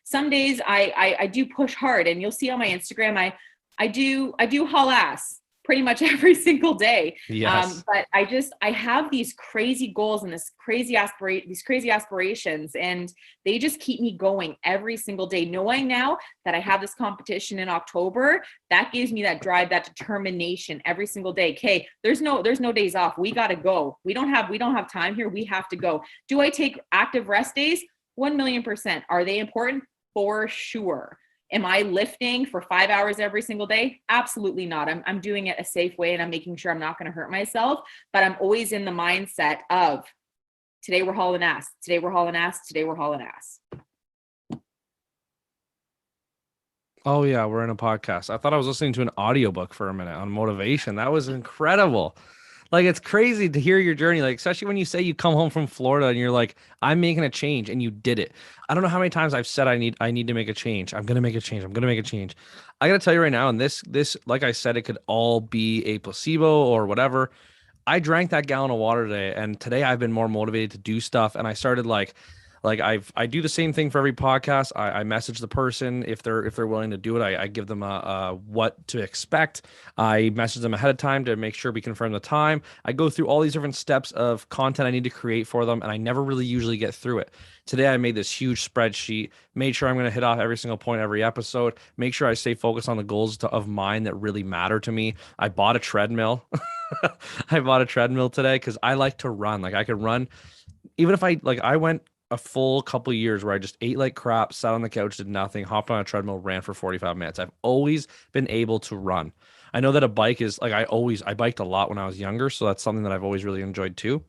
some days I do push hard, and you'll see on my Instagram, I do haul ass pretty much every single day. Yes. But I have these crazy goals and these crazy aspirations, and they just keep me going every single day. Knowing now that I have this competition in October, that gives me that drive, that determination every single day. Okay, there's no days off. We got to go. We don't have time here. We have to go. Do I take active rest days? 1,000,000%. Are they important? For sure. Am I lifting for 5 hours every single day? Absolutely not. I'm doing it a safe way and I'm making sure I'm not going to hurt myself, but I'm always in the mindset of today we're hauling ass. Today we're hauling ass. Today we're hauling ass. Oh yeah, we're in a podcast. I thought I was listening to an audiobook for a minute on motivation. That was incredible. Like, it's crazy to hear your journey, like, especially when you say you come home from Florida and you're like, I'm making a change, and you did it. I don't know how many times I've said I need to make a change. I'm going to make a change. I'm going to make a change. I got to tell you right now, and this, like I said, it could all be a placebo or whatever. I drank that gallon of water today, and today I've been more motivated to do stuff. And I started like I do the same thing for every podcast. I message the person if they're willing to do it. I give them a what to expect. I message them ahead of time to make sure we confirm the time. I go through all these different steps of content I need to create for them, and I never really usually get through it. Today I made this huge spreadsheet, made sure I'm going to hit off every single point every episode, make sure I stay focused on the goals of mine that really matter to me. I bought a treadmill. I bought a treadmill today because I like to run. Like, I could run even if I went a full couple of years where I just ate like crap, sat on the couch, did nothing, hopped on a treadmill, ran for 45 minutes. I've always been able to run. I know that a bike is like, I biked a lot when I was younger. So that's something that I've always really enjoyed too.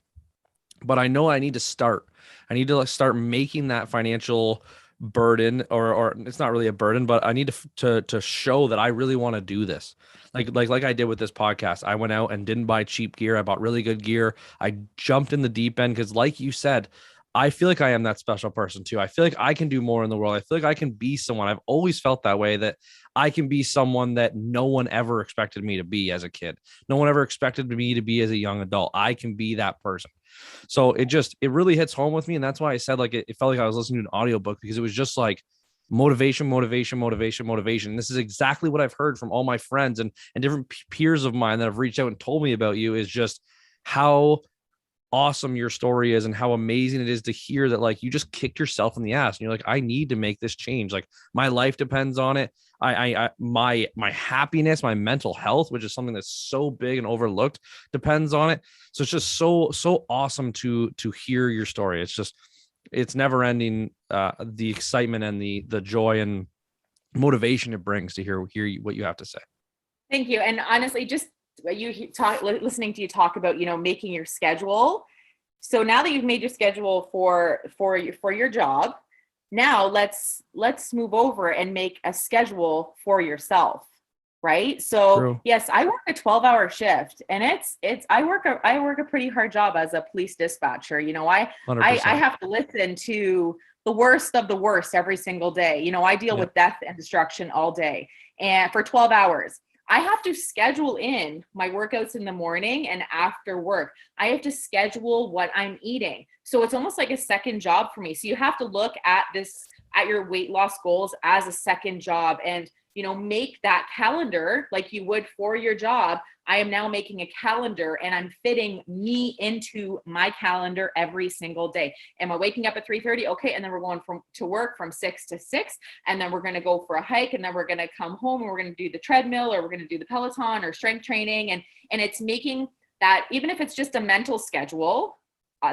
But I know I need to start. I need to start making that financial burden, or it's not really a burden, but I need to show that I really want to do this. Like I did with this podcast. I went out and didn't buy cheap gear. I bought really good gear. I jumped in the deep end because, like you said, I feel like I am that special person too. I feel like I can do more in the world. I feel like I can be someone. I've always felt that way, that I can be someone that no one ever expected me to be as a kid. No one ever expected me to be as a young adult. I can be that person. So it really hits home with me. And that's why I said, like, it felt like I was listening to an audiobook, because it was just like motivation. And this is exactly what I've heard from all my friends and different peers of mine that have reached out and told me about you, is just how awesome your story is and how amazing it is to hear that, like, you just kicked yourself in the ass and you're like, I need to make this change. Like, my life depends on it. My happiness, my mental health, which is something that's so big and overlooked, depends on it. So it's just so awesome to hear your story. It's never ending, the excitement and the joy and motivation it brings to hear what you have to say. Thank you. And honestly, just listening to you talk about, making your schedule. So now that you've made your schedule for your job, now let's move over and make a schedule for yourself. Right. So True. Yes, I work a 12-hour shift, and I work a pretty hard job as a police dispatcher. I have to listen to the worst of the worst every single day. I deal with death and destruction all day, and for 12 hours. I have to schedule in my workouts in the morning and after work. I have to schedule what I'm eating. So it's almost like a second job for me. So you have to look at your weight loss goals as a second job. And make that calendar like you would for your job. I am now making a calendar and I'm fitting me into my calendar every single day. Am I waking up at 3:30? Okay. And then we're going to work from 6 to 6. And then we're going to go for a hike. And then we're going to come home and we're going to do the treadmill, or we're going to do the Peloton or strength training. And it's making that, even if it's just a mental schedule,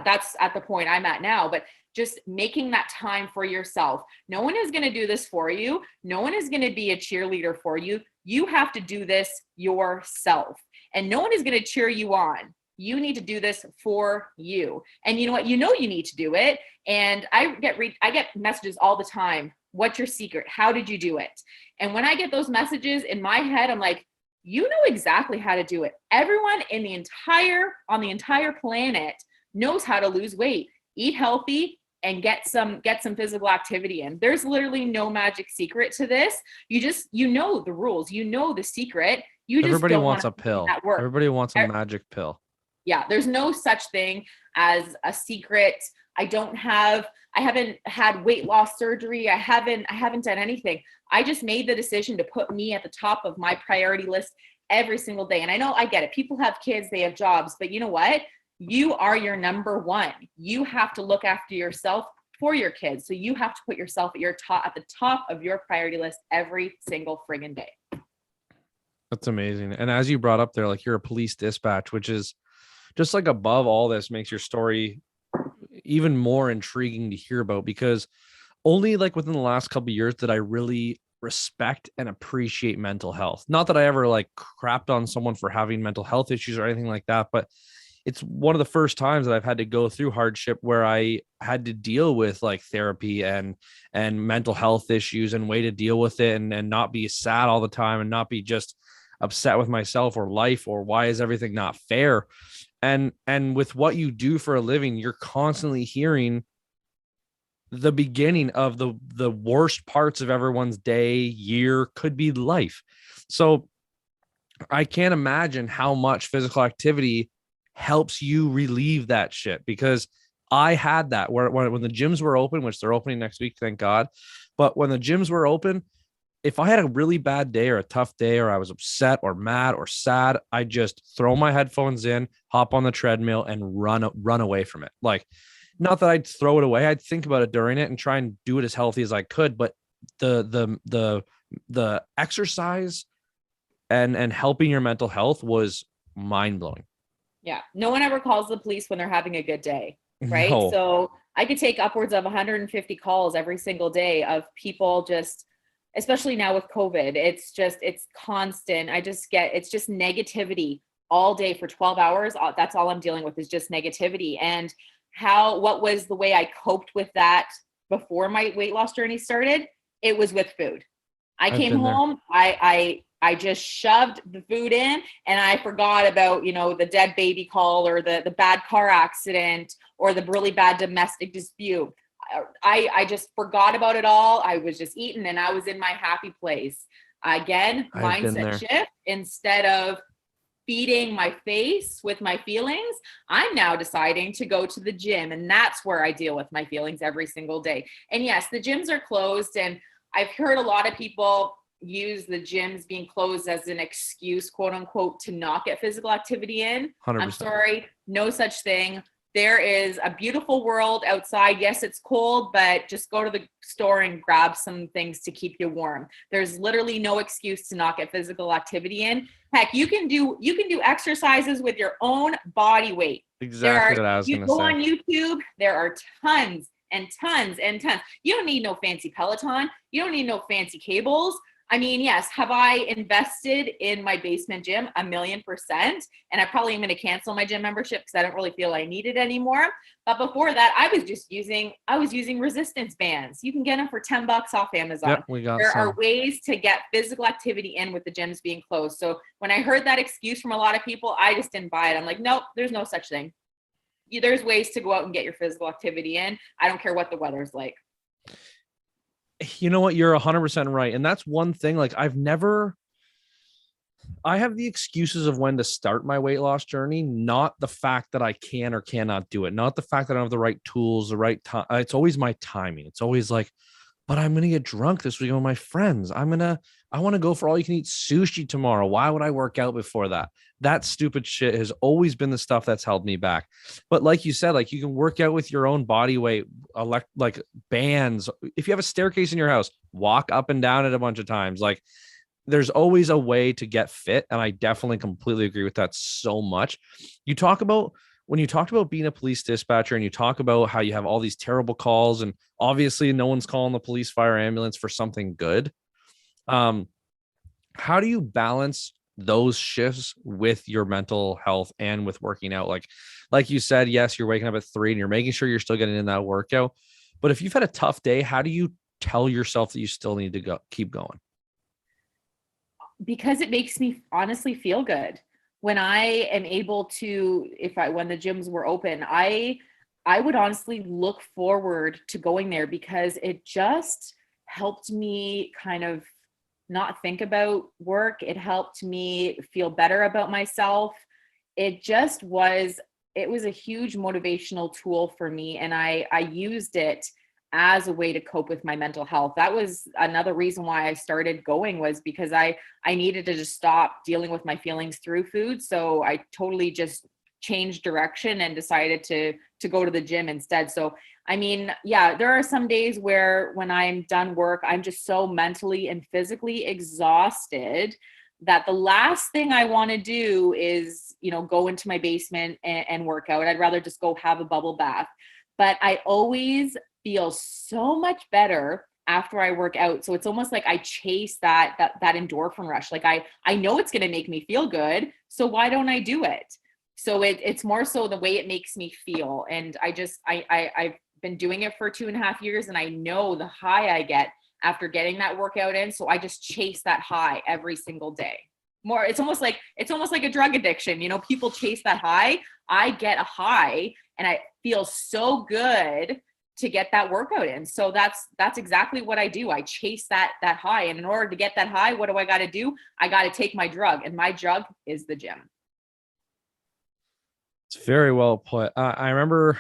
that's at the point I'm at now, but just making that time for yourself. No one is going to do this for you. No one is going to be a cheerleader for you. You have to do this yourself, and no one is going to cheer you on. You need to do this for you. And you know what? You need to do it. And I get messages all the time. What's your secret? How did you do it? And when I get those messages in my head, I'm like, you know exactly how to do it. Everyone on the entire planet knows how to lose weight, eat healthy, and get some physical activity in. There's literally no magic secret to this. You know the rules, the secret. Everybody wants a pill. Everybody wants a magic pill. Yeah, there's no such thing as a secret. I haven't had weight loss surgery. I haven't done anything. I just made the decision to put me at the top of my priority list every single day. And I know, I get it. People have kids, they have jobs, but you know what? You are your number one. You have to look after yourself for your kids. So you have to put yourself at the top of your priority list every single friggin' day. That's amazing. And as you brought up there, like, you're a police dispatch, which is just like above all this, makes your story even more intriguing to hear about, because only like within the last couple of years did I really respect and appreciate mental health. Not that I ever like crapped on someone for having mental health issues or anything like that, but it's one of the first times that I've had to go through hardship where I had to deal with like therapy and mental health issues and way to deal with it, and not be sad all the time and not be just upset with myself or life or why is everything not fair. And with what you do for a living, you're constantly hearing the beginning of the worst parts of everyone's day, year, could be life. So I can't imagine how much physical activity helps you relieve that shit, because I had that where when the gyms were open, which they're opening next week, thank God. But when the gyms were open, if I had a really bad day or a tough day, or I was upset or mad or sad, I just throw my headphones in, hop on the treadmill and run away from it. Like, not that I'd throw it away. I'd think about it during it and try and do it as healthy as I could. But the exercise and helping your mental health was mind blowing. Yeah. No one ever calls the police when they're having a good day. Right. No. So I could take upwards of 150 calls every single day of people just, especially now with COVID, it's constant. It's just negativity all day for 12 hours. That's all I'm dealing with is just negativity. And what was the way I coped with that before my weight loss journey started? It was with food. I came home, I just shoved the food in, and I forgot about, the dead baby call or the bad car accident or the really bad domestic dispute. I just forgot about it all. I was just eating and I was in my happy place. Again, mindset shift. Instead of feeding my face with my feelings, I'm now deciding to go to the gym, and that's where I deal with my feelings every single day. And yes, the gyms are closed, and I've heard a lot of people use the gyms being closed as an excuse, quote unquote, to not get physical activity in. 100%. I'm sorry, no such thing. There is a beautiful world outside. Yes, it's cold, but just go to the store and grab some things to keep you warm. There's literally no excuse to not get physical activity in. Heck, you can do exercises with your own body weight. Exactly what I was going to say. You go on YouTube, there are tons and tons and tons. You don't need no fancy Peloton. You don't need no fancy cables. I mean, yes, have I invested in my basement gym? 1,000,000%. And I probably am going to cancel my gym membership because I don't really feel I need it anymore. But before that, I was using resistance bands. You can get them for $10 off Amazon. Yep, there are ways to get physical activity in with the gyms being closed. So when I heard that excuse from a lot of people, I just didn't buy it. I'm like, nope, there's no such thing. There's ways to go out and get your physical activity in. I don't care what the weather's like. You know what? You're 100% right. And that's one thing. Like, I have the excuses of when to start my weight loss journey, not the fact that I can or cannot do it. Not the fact that I don't have the right tools, the right time. It's always my timing. It's always like, but I'm going to get drunk this weekend with my friends. I want to go for all you can eat sushi tomorrow. Why would I work out before that? That stupid shit has always been the stuff that's held me back. But like you said, like you can work out with your own body weight, like bands. If you have a staircase in your house, walk up and down it a bunch of times. Like there's always a way to get fit. And I definitely completely agree with that so much. You talk about when you talked about being a police dispatcher and you talk about how you have all these terrible calls and obviously no one's calling the police, fire, ambulance for something good. How do you balance those shifts with your mental health and with working out? Like you said, yes, you're waking up at 3 and you're making sure you're still getting in that workout. But if you've had a tough day, how do you tell yourself that you still need to keep going? Because it makes me honestly feel good when I am able to, when the gyms were open, I would honestly look forward to going there because it just helped me kind of not think about work. It helped me feel better about myself. It was a huge motivational tool for me. And I used it as a way to cope with my mental health. That was another reason why I started going, was because I needed to just stop dealing with my feelings through food. So I totally just changed direction and decided to go to the gym instead. So, I mean, yeah, there are some days where when I'm done work, I'm just so mentally and physically exhausted that the last thing I want to do is, go into my basement and work out. I'd rather just go have a bubble bath. But I always feel so much better after I work out. So it's almost like I chase that endorphin rush. Like I know it's going to make me feel good. So why don't I do it? So it's more so the way it makes me feel. And I've been doing it for 2.5 years and I know the high I get after getting that workout in. So I just chase that high every single day. It's almost like a drug addiction. People chase that high. I get a high and I feel so good to get that workout in. So that's exactly what I do. I chase that high. And in order to get that high, what do I got to do? I got to take my drug, and my drug is the gym. It's very well put. I remember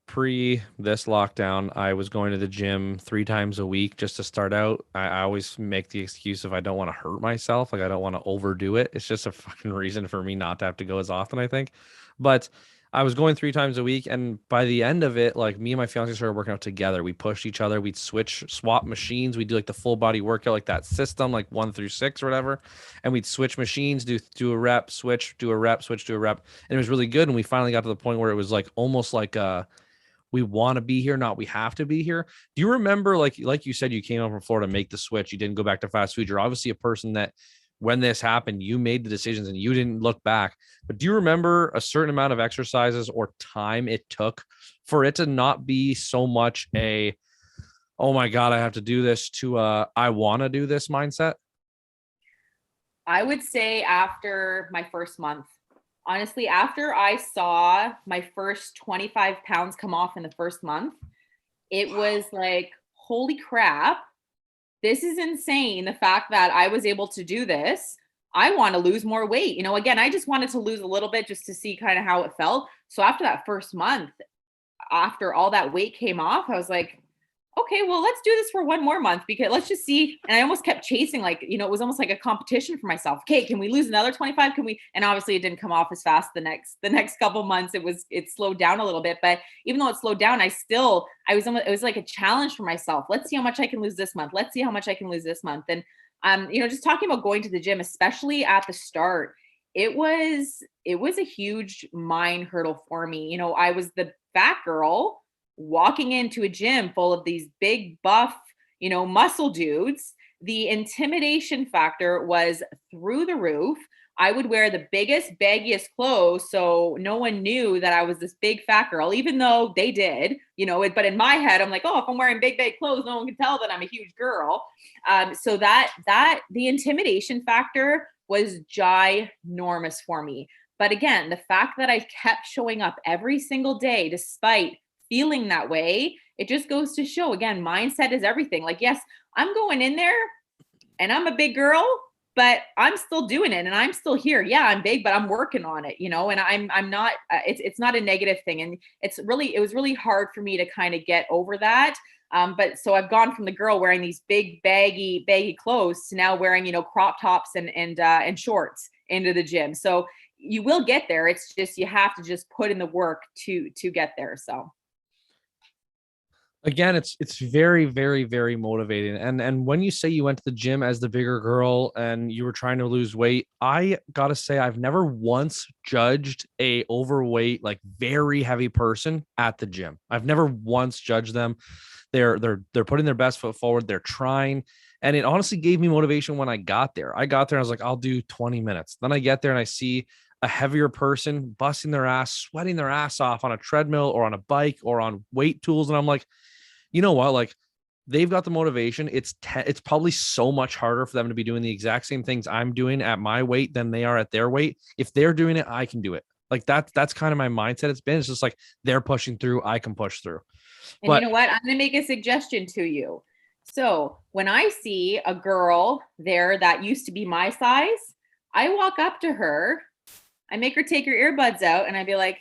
pre this lockdown, I was going to the gym 3 times a week just to start out. I always make the excuse of I don't want to hurt myself. Like I don't want to overdo it. It's just a fucking reason for me not to have to go as often, I think. But I was going 3 times a week. And by the end of it, like me and my fiance started working out together. We pushed each other. We'd swap machines. We'd do like the full body workout, like that system, like 1 through 6 or whatever. And we'd switch machines, do a rep, switch, do a rep, switch, do a rep. And it was really good. And we finally got to the point where it was like almost like we want to be here, not we have to be here. Do you remember, like you said, you came up from Florida to make the switch. You didn't go back to fast food. You're obviously a person that when this happened, you made the decisions and you didn't look back. But do you remember a certain amount of exercises or time it took for it to not be so much oh my God, I have to do this, to I want to do this mindset? I would say after my first month. Honestly, after I saw my first 25 pounds come off in the first month, it was like, holy crap, this is insane. The fact that I was able to do this, I want to lose more weight. Again, I just wanted to lose a little bit just to see kind of how it felt. So after that first month, after all that weight came off, I was like, okay, well, let's do this for 1 more month, because let's just see. And I almost kept chasing, like, it was almost like a competition for myself. Okay, can we lose another 25? Can we? And obviously it didn't come off as fast the next couple months. It slowed down a little bit, but even though it slowed down, it was like a challenge for myself. Let's see how much I can lose this month. Let's see how much I can lose this month. And just talking about going to the gym, especially at the start, it was a huge mind hurdle for me. I was the fat girl walking into a gym full of these big buff, muscle dudes. The intimidation factor was through the roof. I would wear the biggest, baggiest clothes, so no one knew that I was this big fat girl, even though they did, but in my head, I'm like, oh, if I'm wearing big clothes, no one can tell that I'm a huge girl. So that the intimidation factor was ginormous for me. But again, the fact that I kept showing up every single day, despite feeling that way, it just goes to show, again, mindset is everything. Like, yes, I'm going in there and I'm a big girl, but I'm still doing it and I'm still here. Yeah, I'm big, but I'm working on it, and I'm not, it's not a negative thing. And it was really hard for me to kind of get over that. But so I've gone from the girl wearing these big baggy clothes to now wearing, crop tops and shorts into the gym. So you will get there. It's just, you have to just put in the work to get there. So Again, it's very, very, very motivating. And when you say you went to the gym as the bigger girl and you were trying to lose weight, I gotta say I've never once judged a overweight, like very heavy person at the gym. I've never once judged them. They're putting their best foot forward. They're trying. And it honestly gave me motivation when I got there. I got there and I was like, I'll do 20 minutes. Then I get there and I see a heavier person busting their ass, sweating their ass off on a treadmill or on a bike or on weight tools. And I'm like, you know what? Like, they've got the motivation. It's probably so much harder for them to be doing the exact same things I'm doing at my weight than they are at their weight. If they're doing it, I can do it. Like that's kind of my mindset. It's just like they're pushing through, I can push through. And you know what? I'm going to make a suggestion to you. So when I see a girl there that used to be my size, I walk up to her, I make her take her earbuds out, and I'd be like,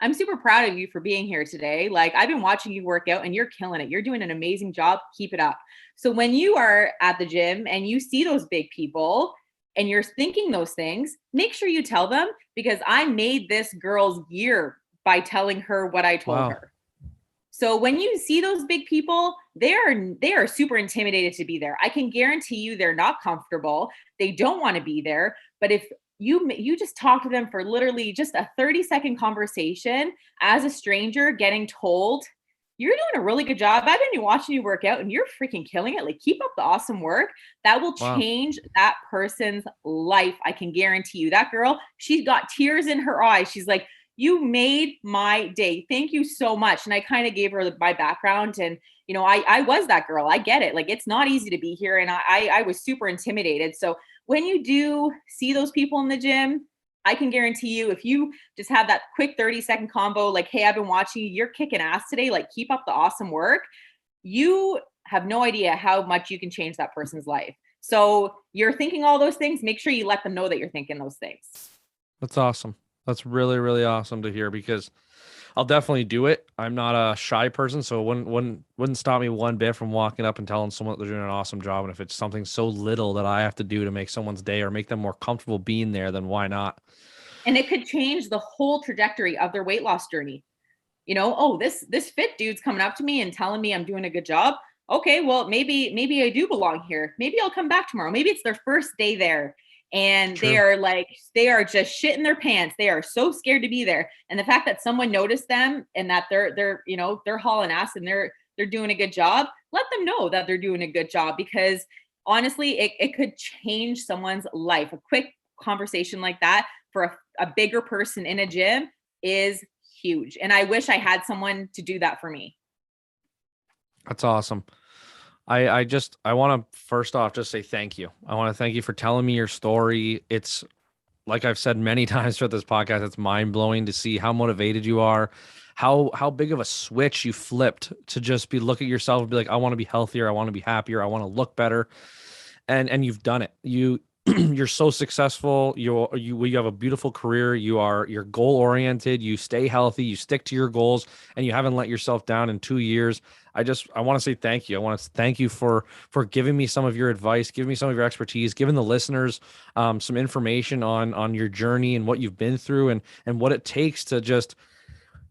I'm super proud of you for being here today. Like, I've been watching you work out and you're killing it. You're doing an amazing job. Keep it up. So when you are at the gym and you see those big people and you're thinking those things, make sure you tell them, because I made this girl's year by telling her what I told her. So when you see those big people, they are super intimidated to be there. I can guarantee you they're not comfortable. They don't want to be there. But if you just talk to them for literally just a 30-second conversation as a stranger, getting told, you're doing a really good job. I've been watching you work out and you're freaking killing it. Like, keep up the awesome work. That will change that person's life. I can guarantee you. That girl, she's got tears in her eyes. She's like, you made my day. Thank you so much. And I kind of gave her my background, and I was that girl. I get it. Like, it's not easy to be here. And I was super intimidated. So when you do see those people in the gym, I can guarantee you, if you just have that quick 30-second combo, like, hey, I've been watching you, you're kicking ass today. Like, keep up the awesome work. You have no idea how much you can change that person's life. So you're thinking all those things. Make sure you let them know that you're thinking those things. That's awesome. That's really, really awesome to hear, because I'll definitely do it. I'm not a shy person, so it wouldn't stop me one bit from walking up and telling someone that they're doing an awesome job. And if it's something so little that I have to do to make someone's day or make them more comfortable being there, then why not? And it could change the whole trajectory of their weight loss journey. Oh, this fit dude's coming up to me and telling me I'm doing a good job. Okay, well, maybe I do belong here. Maybe I'll come back tomorrow. Maybe it's their first day there. And True. they are just shitting their pants. They are so scared to be there. And the fact that someone noticed them and that they're hauling ass and they're doing a good job, let them know that they're doing a good job, because honestly, it could change someone's life. A quick conversation like that for a bigger person in a gym is huge. And I wish I had someone to do that for me. That's awesome. I want to first off just say thank you. I want to thank you for telling me your story. It's, like I've said many times throughout this podcast, it's mind blowing to see how motivated you are, how big of a switch you flipped to just be look at yourself and be like, I want to be healthier, I want to be happier, I want to look better, and you've done it. You're so successful. You have a beautiful career. You're goal oriented. You stay healthy. You stick to your goals, and you haven't let yourself down in 2 years. I want to say thank you. I want to thank you for giving me some of your advice, giving me some of your expertise, giving the listeners some information on your journey and what you've been through, and what it takes to just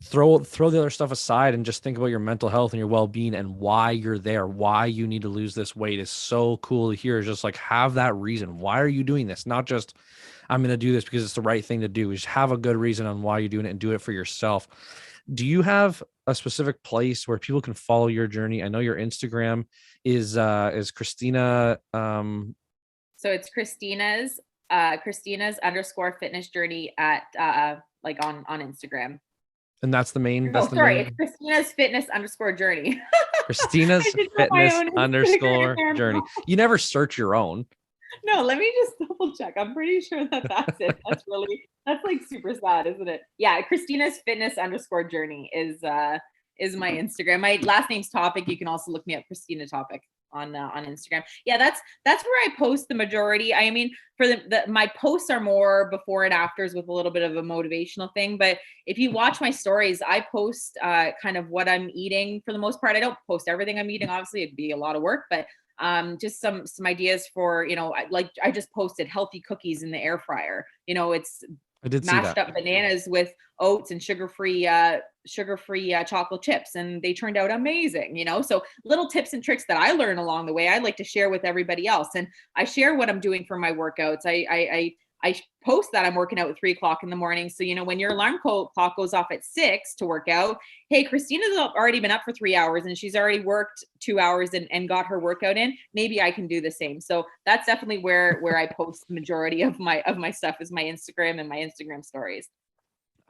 throw the other stuff aside and just think about your mental health and your well-being and why you're there, why you need to lose this weight. Is so cool to hear. Just like, have that reason. Why are you doing this? Not just, I'm going to do this because it's the right thing to do. Just have a good reason on why you're doing it and do it for yourself. Do you have a specific place where people can follow your journey? I know your Instagram is Christina. So it's Christina's _fitness journey at like on Instagram. And that's the main. It's Christina's fitness _journey. Christina's fitness _ journey. You never search your own. No, let me just double check. I'm pretty sure that's it. That's like super sad, isn't it? Yeah, Christina's fitness _ journey is my Instagram. My last name's Topic. You can also look me up, Christina Topic. on Instagram. Yeah, that's where I post the majority. I mean, for my posts are more before and afters with a little bit of a motivational thing. But if you watch my stories, I post kind of what I'm eating for the most part. I don't post everything I'm eating. Obviously, it'd be a lot of work, but just some ideas for, like I just posted healthy cookies in the air fryer. It's I did see mashed that. up bananas with oats and sugar-free chocolate chips, and they turned out amazing. So little tips and tricks that I learn along the way, I like to share with everybody else. And I share what I'm doing for my workouts. I post that I'm working out at 3:00 in the morning. So, when your alarm clock goes off at 6 to work out, hey, Christina's already been up for 3 hours and she's already worked 2 hours and got her workout in. Maybe I can do the same. So that's definitely where I post the majority of my stuff is my Instagram and my Instagram stories.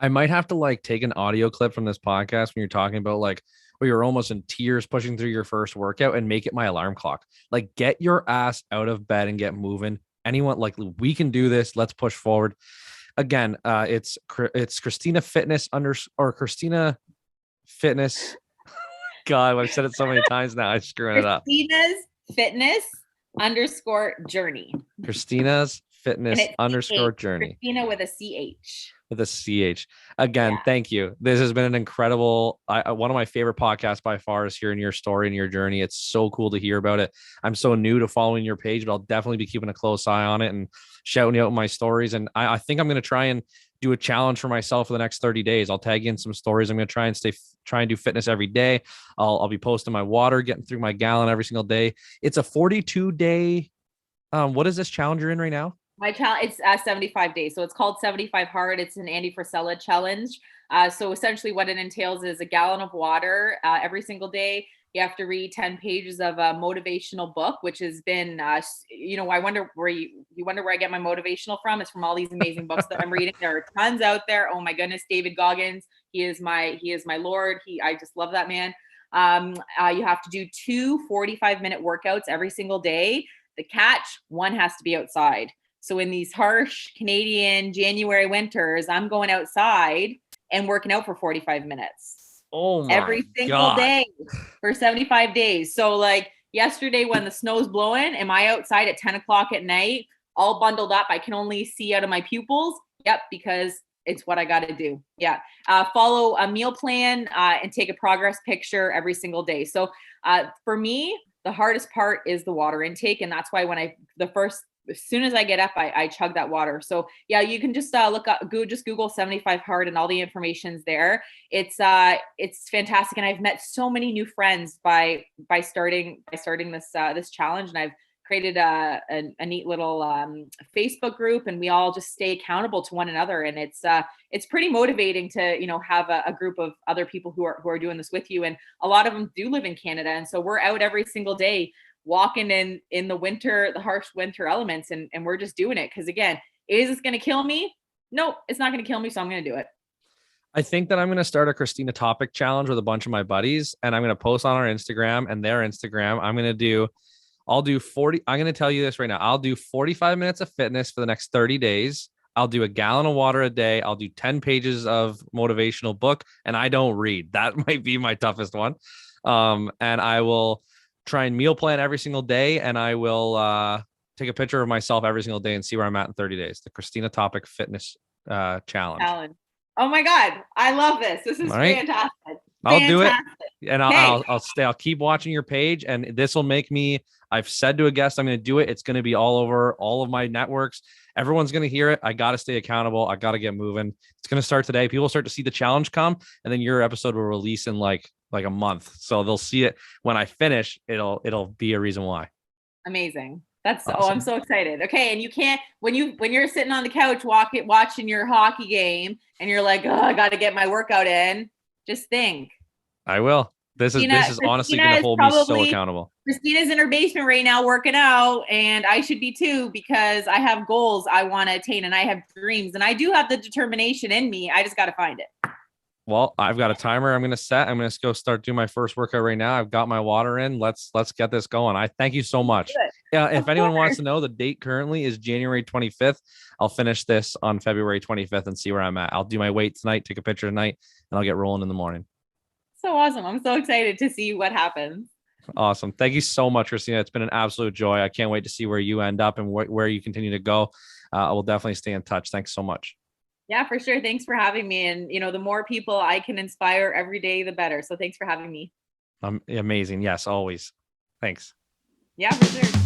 I might have to like take an audio clip from this podcast when you're talking about like where you're almost in tears pushing through your first workout and make it my alarm clock. Like get your ass out of bed and get moving. Anyone, like, we can do this. Let's push forward. Again, it's Christina Fitness or Christina Fitness. God, I've said it so many times now. I'm screwing it up. Christina's Fitness _journey. Christina's Fitness _ journey. Christina with a CH. With a CH. Again, Thank you. This has been an incredible, one of my favorite podcasts by far is hearing your story and your journey. It's so cool to hear about it. I'm so new to following your page, but I'll definitely be keeping a close eye on it and shouting out my stories. And I think I'm going to try and do a challenge for myself for the next 30 days. I'll tag in some stories. I'm going to try and do fitness every day. I'll be posting my water, getting through my gallon every single day. It's a 42-day. What is this challenge you're in right now? My challenge, it's 75 days. So it's called 75 Hard. It's an Andy Frisella challenge. So essentially what it entails is a gallon of water every single day. You have to read 10 pages of a motivational book, which has been, I wonder where you wonder where I get my motivational from. It's from all these amazing books that I'm reading. There are tons out there. Oh my goodness, David Goggins. He is my Lord. I just love that man. You have to do 2 45-minute workouts every single day. The catch, one has to be outside. So in these harsh Canadian January winters, I'm going outside and working out for 45 minutes. Oh my every single day for 75 days. So like yesterday when the snow's blowing, am I outside at 10 o'clock at night, all bundled up? I can only see out of my pupils. Yep, because it's what I got to do. Yeah. Follow a meal plan and take a progress picture every single day. So for me, the hardest part is the water intake. And that's why as soon as I get up, I chug that water. So yeah, you can just Google 75 Hard and all the information's there. It's fantastic. And I've met so many new friends by starting this challenge. And I've created a neat little Facebook group, and we all just stay accountable to one another. And it's pretty motivating to, have a group of other people who are doing this with you. And a lot of them do live in Canada. And so we're out every single day walking in the winter, the harsh winter elements. And we're just doing it. Cause again, is this going to kill me? No, it's not going to kill me. So I'm going to do it. I think that I'm going to start a Christina topic challenge with a bunch of my buddies, and I'm going to post on our Instagram and their Instagram. I'll do 40. I'm going to tell you this right now. I'll do 45 minutes of fitness for the next 30 days. I'll do a gallon of water a day. I'll do 10 pages of motivational book, and I don't read. That might be my toughest one. And I will try and meal plan every single day, and I will take a picture of myself every single day and see where I'm at in 30 days. The Christina topic fitness challenge. Oh my God. I love this. This is fantastic. I'll do it. And I'll keep watching your page, and this will make me, I've said to a guest, I'm going to do it. It's going to be all over all of my networks. Everyone's going to hear it. I got to stay accountable. I got to get moving. It's going to start today. People start to see the challenge come, and then your episode will release in like a month. So they'll see it when I finish. It'll be a reason why. Amazing. That's awesome. I'm so excited. Okay. And you can't, when you're sitting on the couch watching your hockey game and you're like, oh, I got to get my workout in. Just think. I will. This is honestly going to hold me so accountable. Christina's in her basement right now working out, and I should be too, because I have goals I want to attain, and I have dreams, and I do have the determination in me. I just got to find it. Well, I've got a timer I'm going to set. I'm going to go start doing my first workout right now. I've got my water in. Let's get this going. I thank you so much. Yeah. If anyone wants to know, the date currently is January 25th. I'll finish this on February 25th and see where I'm at. I'll do my weight tonight, take a picture tonight, and I'll get rolling in the morning. So awesome. I'm so excited to see what happens. Awesome. Thank you so much, Christina. It's been an absolute joy. I can't wait to see where you end up and where you continue to go. I will definitely stay in touch. Thanks so much. Yeah, for sure. Thanks for having me. And, the more people I can inspire every day, the better. So thanks for having me. Amazing. Yes, always. Thanks. Yeah, for sure.